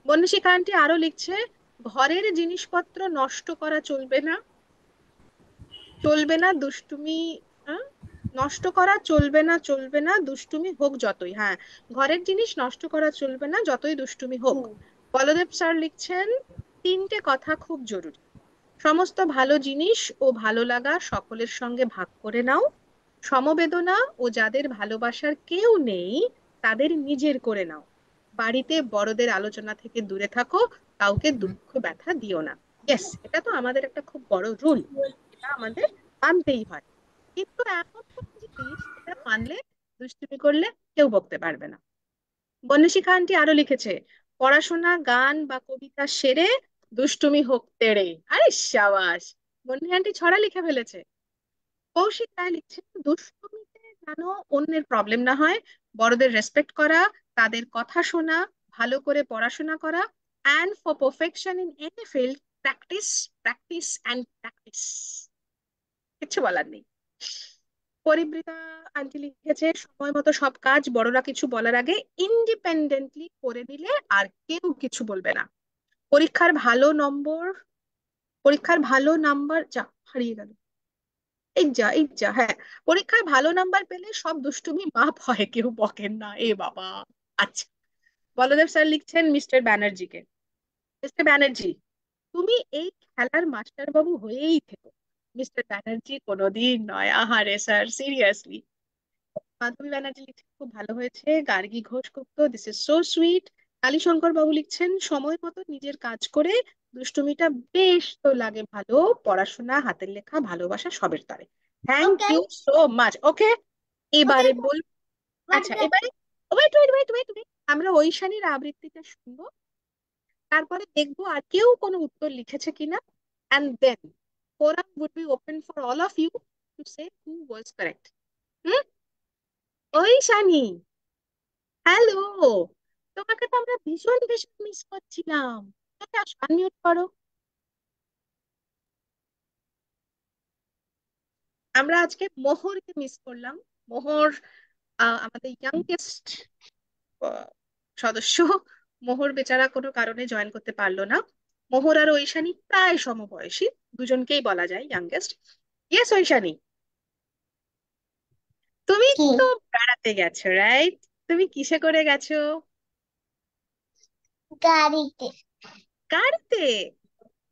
বন্যি শিখা আন্টি আরো লিখছে ঘরের জিনিসপত্র নষ্ট করা চলবে না, চলবে না দুষ্টুমি, আহ, নষ্ট করা চলবে না, চলবে না দুষ্টুমি হোক যতই, হ্যাঁ, ঘরের জিনিস নষ্ট করা চলবে না যতই দুষ্টুমি হোক। বলদেব স্যার লিখছেন তিনটে কথা খুব জরুরি, সমস্ত ভালো জিনিস ও ভালো লাগা সকলের সঙ্গে ভাগ করে নাও, সমবেদনা ও যাদের ভালোবাসার কেউ নেই তাদের নিজের করে নাও, বাড়িতে বড়দের আলোচনা থেকে দূরে থাকো, কাউকে দুঃখ ব্যথা দিও না। ইয়েস, এটা তো আমাদের একটা খুব বড় রুল, এটা আমাদের মানতেই হয়। কিন্তু এমন কোনো জিনিস এটা মানলে, দুষ্টুমি করলে কেউ বকতে পারবে না। বন্যশিখা আন্টি আরো লিখেছে পড়াশোনা গান বা কবিতা সেরে দুষ্টুমি হোক তেড়ে। আরে সাবাস, বন্যি আন্টি ছড়া লিখে ফেলেছে। কৌশিক রায় লিখছে দুষ্টুমিতে যেন অন্যের প্রবলেম না হয়, বড়দের রেসপেক্ট করা, তাদের কথা শোনা, ভালো করে পড়াশোনা করা, and for perfection in any field practice, practice and practice. কিছু বলার নেই। পরিবৃতা আন্টি লিখেছে সময় মতো সব কাজ বড়রা কিছু বলার আগে ইন্ডিপেন্ডেন্টলি করে নিলে আর কেউ কিছু বলবে না। পরীক্ষার ভালো নম্বর, পরীক্ষার ভালো নাম্বার, যা হারিয়ে গেল, এই যা হ্যাঁ, পরীক্ষায় ভালো নাম্বার পেলে সব দুষ্টুমি মাপ হয়, কেউ বকেন না, এ বাবা। আচ্ছা, বলদেব স্যার লিখছেন মিস্টার ব্যানার্জিকে, মিস্টার ব্যানার্জি তুমি এই খেলার মাস্টার বাবু হয়েই থেকো। মিস্টার ব্যানার্জি কোনোদিন নয়, আহারে স্যার সিরিয়াসলি। মাধবী ব্যানার্জি লিখছেন খুব ভালো হয়েছে, Gargi Ghosh Gupta this is so sweet. Kalishankar বাবু লিখছেন সময় মতো নিজের কাজ করে দুষ্টুমিটা বেশ তো লাগে ভালো, পড়াশোনা হাতের লেখা ভালোবাসা সবের তরে। Thank okay you so much. Okay, okay এবারে বল। বাট আচ্ছা, এবারে wait wait wait wait wait, আমরা ঐশানীর আবৃত্তিটা শুনবো, তারপরে দেখবো আর কেউ কোনো উত্তর লিখেছে কিনা, and then forum would be open for all of you to say who was correct. Hmm, Aishani, hello, তোমাকে তো আমরা ভীষণ ভীষণ মিস করছিলাম, তুমি আসো, আনমিউট করো। আমরা আজকে মোহরকে মিস করলাম। মোহর আমাদের ইয়াংগেস্ট সদস্য, মোহর বেচারা কোনো কারণে জয়েন করতে পারলো না। মোহর আর ঐশানী প্রায় সমবয়সী, দুজনকেই বলা যায় ইয়াংগেস্ট। ইয়েস ঐশানী, তুমি কি তো বেড়াতে গেছো, রাইট? তুমি কিসে করে গেছো? গাড়িতে গাড়িতে?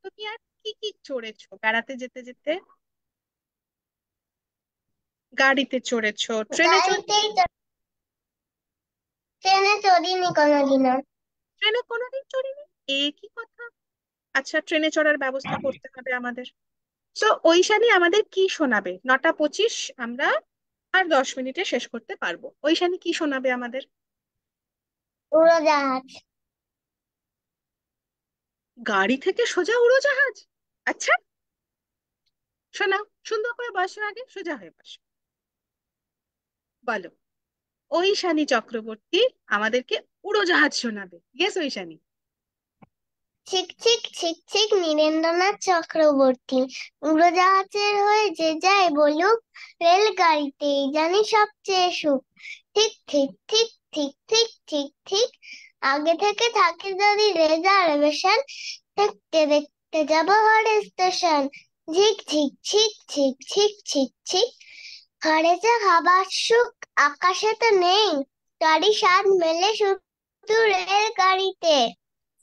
তুমি আর কি কি চড়েছো বেড়াতে যেতে যেতে? গাড়িতে চড়েছো, ট্রেনে গাড়িতেই তো ট্রেনে চড়িনি কোনোদিনও। ট্রেনে কোনোদিন চড়িনি? এ কি কথা! আচ্ছা, ট্রেনে চড়ার ব্যবস্থা করতে হবে আমাদের। তো ঐশানী আমাদের কি শোনাবে? 9:25, আমরা আর 10 মিনিটে শেষ করতে পারবো। ঐশানী কি শোনাবে আমাদের? উড়োজাহাজ। গাড়ি থেকে সোজা উড়োজাহাজ? আচ্ছা, শোনাও, সুন্দর করে বসো, আগে সোজা হয়ে বসো, বলো। ঐশানী চক্রবর্তী আমাদেরকে উড়োজাহাজ শোনাবে। ইয়েস ঐশানী। ছিক ছিক ছিক ছিক নীরেন্দ্রনাথ চক্রবর্তী, উড়োজাহাজের হয়ে যে যায় বলুক, রেলগাড়িতেই জানি সবচেয়ে সুখ। ঠিক ঠিক ঠিক ঠিক ঠিক ঠিক ঠিক, আগে থেকে থাকে যদি রিজার্ভেশন, দেখতে দেখতে যাব হরে স্টেশন। ঝিক ঝিক ছিক ছিক ছিক ছিক ছিক, ঘরে যে খাবার সুখ আকাশে তো নেই, তারই স্বাদ মেলে শুধু রেলগাড়িতে।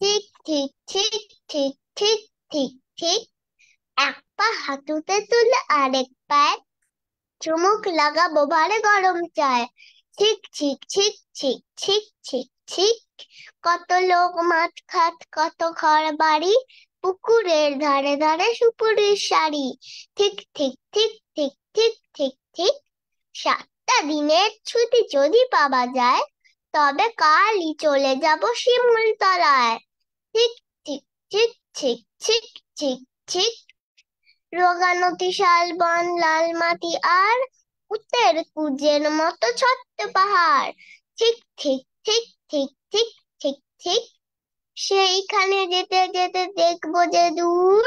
ঠিক ঠিক ঠিক ঠিক ঠিক ঠিক ঠিক, এক পা হাঁটুতে তুলে আরেক পায়ে চুমুক লাগাবো ভারে গরম চায়। ছিক ছিক ছিক ছিক ছিক ছিক ছিক, কত লোক মাঠ ঘাট কত ঘর বাড়ি, পুকুরের ধারে ধারে সুপুরির শাড়ি। ঠিক ঠিক ঠিক ঠিক ঠিক ঠিক ঠিক, 7টা দিনের ছুটি যদি পাওয়া যায়, তবে কালই চলে যাব শিমুল তলায়। ঠিক ঠিক ঠিক ঠিক ঠিক ঠিক ঠিক, রোগা নদী শালবন লাল মাটি আর উত্তের কুজের মতো ছোট্ট পাহাড়। ঠিক ঠিক ঠিক ঠিক ঠিক ঠিক ঠিক, সেইখানে যেতে যেতে দেখবো যে দূর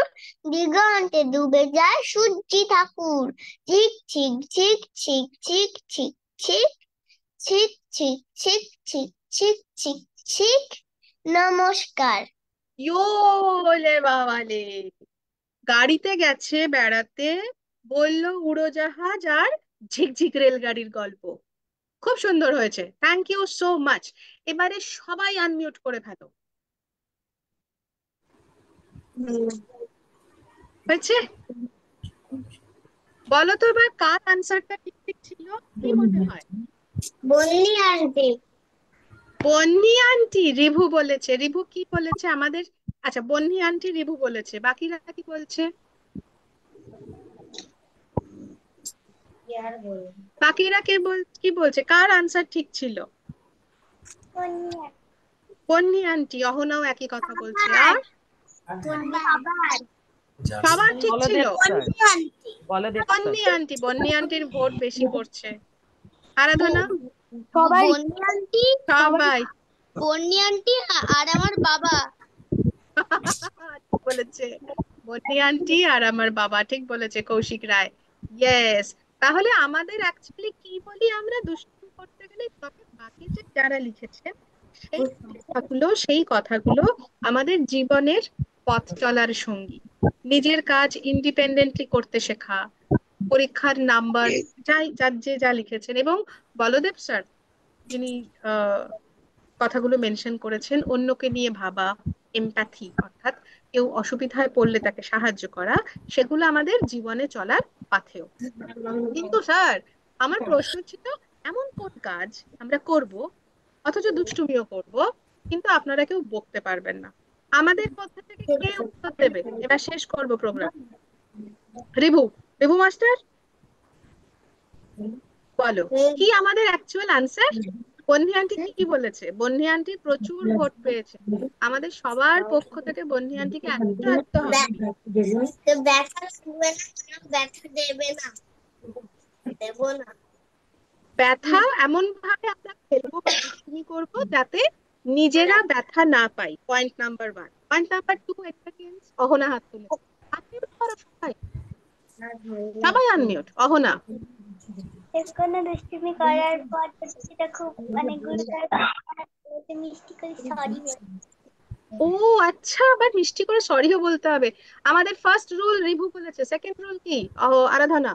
দিগন্তে ডুবে যায় সূর্যি ঠাকুর। ঝিক ঝিক ঝিক ঝিক ঝিক ঝিক ঝিক, ছিক ছিক ছিক ছিক ছিক ছিক ছিক। নমস্কার। ইয়ো বলে বাবালে, গাড়িতে গেছে বেড়াতে, বললো উড়োজাহাজ আর ঝিকঝিক রেলগাড়ির গল্প। খুব সুন্দর হয়েছে, থ্যাংক ইউ সো মাচ। এবারে সবাই আনমিউট করে ফেলো। হয়েছে? বলো তো এবার কার আনসারটা ঠিক ঠিক ছিল, কি মনে হয়? বন্যি আন্টি। বন্যি আন্টি রিভু বলেছে। রিভু কি বলেছে আমাদের? আচ্ছা, বন্যি আন্টি রিভু বলেছে, বাকিরা কি বলছে? বাকিরা কি বলছে, কার আনসার ঠিক ছিল? বন্যি আন্টি। অহনাও একই কথা বলছে। আর সবার ঠিক ছিল? Baldev sir, Baldev sir. Bonny aunty, বন্যি আন্টির ভোট বেশি পড়ছে। আরাধনা? বন্যি আন্টি, সবাই বন্যি আন্টি আর আমার বাবা। ঠিক বলেছে, বন্যি আন্টি আর আমার বাবা, ঠিক বলেছে কৌশিক রায়। ইয়েস। তাহলে আমাদের অ্যাকচুয়ালি কি বলি আমরা দুষ্টুমি করতে গেলে, তবে বাকি যে যারা লিখেছে সেই কথাগুলো আমাদের জীবনের পথ চলার সঙ্গী। নিজের কাজ ইন্ডিপেন্ডেন্টলি করতে শেখা, পরীক্ষার নাম্বার, যার যে যা লিখেছেন। এবং বলদেব স্যার যিনি কথাগুলো মেনশন করেছেন, অন্যকে নিয়ে ভাবা, এমপ্যাথি, অর্থাৎ কেউ অসুবিধায় পড়লে তাকে সাহায্য করা, সেগুলো আমাদের জীবনে চলার পাথেয়। কিন্তু স্যার, আমার প্রশ্ন ছিল, এমন কোন কাজ আমরা করব অথচ দুষ্টুমিও করব, কিন্তু আপনারা কেউ বকতে পারবেন না? আমাদের মধ্যে থেকে কে উত্তর দেবে? এবার শেষ করব প্রোগ্রাম। রিভু, রিভু মাস্টার বলো, কি আমাদের অ্যাকচুয়াল আনসার? বন্যি আন্টি কি বলেছে? বন্যি আন্টি প্রচুর ভোট পেয়েছে, আমাদের সবার পক্ষ থেকে বন্যি আন্টিকে একটা আনতে হবে। ব্যথা লাগবে না, ব্যথা দেবে না, দেবো না। ব্যথা এমন ভাবে আমরা ফেলবো বা দুষ্টুমি করবো যাতে নিজেরা ব্যথা না পাই। Point number 1। Point number 2, experience. Ahana হাত তুলে আনমিউট করো সবাই, সবাই আনমিউট। অহনা? কোনো দুষ্টুমি করার পর সেটা খুব গুরুতর মিষ্টি করে সরি বলে। ও আচ্ছা, আবার মিষ্টি করে সরিও বলতে হবে। আমাদের ফার্স্ট রুল রিভু বলেছে, সেকেন্ড রুল কি আরাধনা?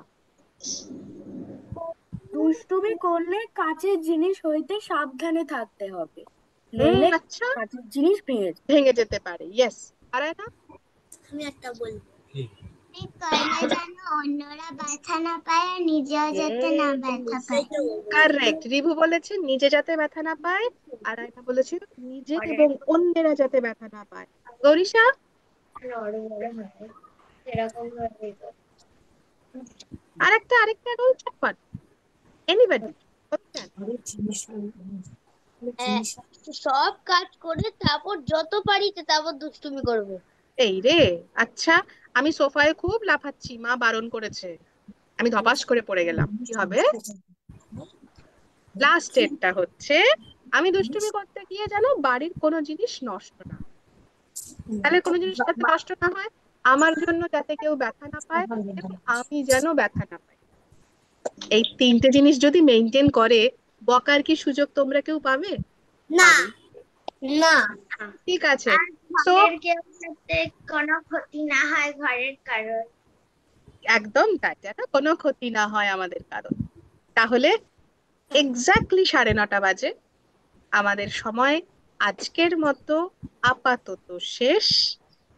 দুষ্টুমি করলে কাছের জিনিস হইতে সাবধানে থাকতে হবে, নইলে আচ্ছা, কাছের জিনিস ভেঙে যেতে পারে। ইয়েস। আরাধনা? আমি একটা বলবো, করলে যেন অন্যরা ব্যথা না পায় আর নিজেও যাতে না ব্যথা পায়। কারেক্ট, রিভু বলেছে নিজে যাতে ব্যথা না পায়, আর এটা বলেছিল নিজে এবং অন্যেরা যাতে ব্যথা না পায়। গৌরিশা? আরেকটা রুল চাপান, এনিবডি? সব কাজ করে তারপর যত পারি তারপর দুষ্টুমি করবো। এই রে, আচ্ছা, আমি সোফায় খুব লাফাচ্ছি, মা বারণ করেছে, আমি ধপাস করে পড়ে গেলাম, কি হবে? লাস্ট ডেটটা হচ্ছে, আমি দুষ্টুমি করতে গিয়ে যেন বাড়ির কোনো জিনিস নষ্ট না, তাহলে কোনো জিনিস যাতে নষ্ট না হয়, আমার জন্য যাতে কেউ ব্যথা না পায়, এবং আমি যেন ব্যথা না পাই। এই 3টে জিনিস যদি মেনটেন করে, বকার কি সুযোগ তোমরা কেউ পাবে? না, না। ঠিক আছে। তো কোনো ক্ষতি না হয় ঘরের কারোর। একদম তাই, যেন কোনো ক্ষতি না হয় আমাদের কারণ। তাহলে এক্স্যাক্টলি 9:30 বাজে, আমাদের সময় আজকের মতো আপাতত শেষ।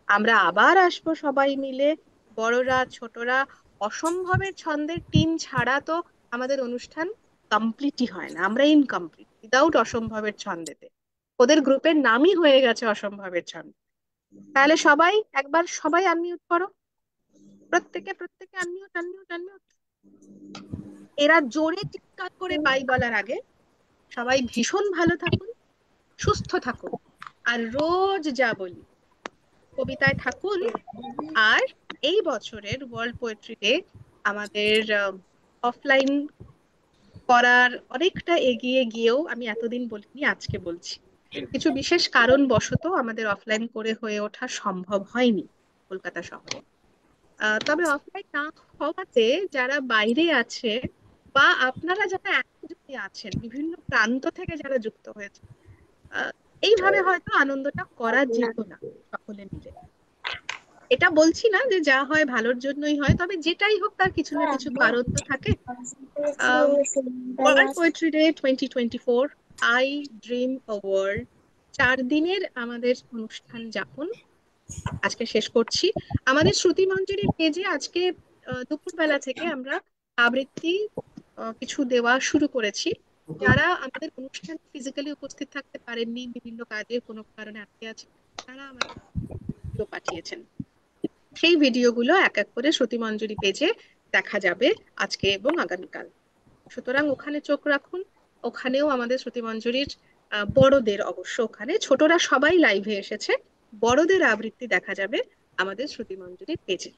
আমরা আবার আসবো সবাই মিলে বড়রা ছোটরা অসম্ভবের ছন্দের টিম ছাড়া তো আমাদের অনুষ্ঠান কমপ্লিটই হয় না, আমরা ইনকমপ্লিট উইদাউট অসম্ভবের ছন্দেতে। ওদের গ্রুপের নামই হয়ে গেছে অসম্ভবের ছন্দ। তাহলে সবাই আনমিউট করো, প্রত্যেকে প্রত্যেকে আনমিউট আনমিউট আনমিউট। এরা জোরে চিৎকার করে বাই বলার আগে সবাই ভীষণ ভালো থাকুন, সুস্থ থাকুন, আর রোজ যা বলি কবিতায় থাকুন। আর এই বছরের ওয়ার্ল্ড পোয়েট্রি ডে আমাদের অফলাইন করার অনেকটা এগিয়ে গিয়েও আমি এতদিন বলিনি, আজকে বলছি। কিছু বিশেষ কারণ বশত আমাদের অফলাইন করে হয়ে ওঠা সম্ভব হয়নি কলকাতা শহরে। তবে অফলাইন না হওয়াতে যারা বাইরে আছে বা আপনারা যারা একসাথে আছেন, বিভিন্ন প্রান্ত থেকে যারা যুক্ত হয়েছে, এইভাবে হয়তো আনন্দটা করা যেত না সকলে মিলে। এটা বলছি না যে যা হয় ভালোর জন্যই হয়, তবে যেটাই হোক তার কিছু না কিছু কারণ তো থাকে। World poetry day 2024 I dream a world 4 দিনের আমাদের অনুষ্ঠান যাপন আজকে শেষ করছি। আমাদের শ্রুতি মঞ্জুরির পেজে আজকে দুপুরবেলা থেকে আমরা আবৃত্তি কিছু দেওয়া শুরু করেছি। যারা আমাদের অনুষ্ঠানে ফিজিক্যালি উপস্থিত থাকতে পারেননি, বিভিন্ন কাজে কোনো কারণে আটকে আছে, তারা আমাদের ভিডিও পাঠিয়েছেন। সেই ভিডিওগুলো এক এক করে শ্রুতি মঞ্জুরি পেজে দেখা যাবে আজকে এবং আগামীকাল। সুতরাং ওখানে চোখ রাখুন। ওখানেও আমাদের শ্রুতি মঞ্জুরির বড়দের, অবশ্য ওখানে ছোটরা সবাই লাইভে এসেছে, বড়দের আবৃত্তি দেখা যাবে আমাদের শ্রুতি মঞ্জুরির পেজে।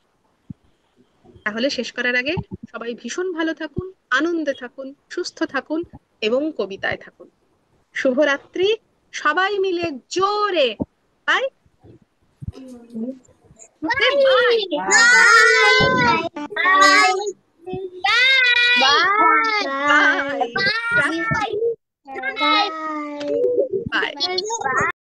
তাহলে শেষ করার আগে সবাই ভীষণ ভালো থাকুন, আনন্দে থাকুন, সুস্থ থাকুন এবং কবিতায় থাকুন। শুভরাত্রি। সবাই মিলে জোরে বাই বাই বাই বাই।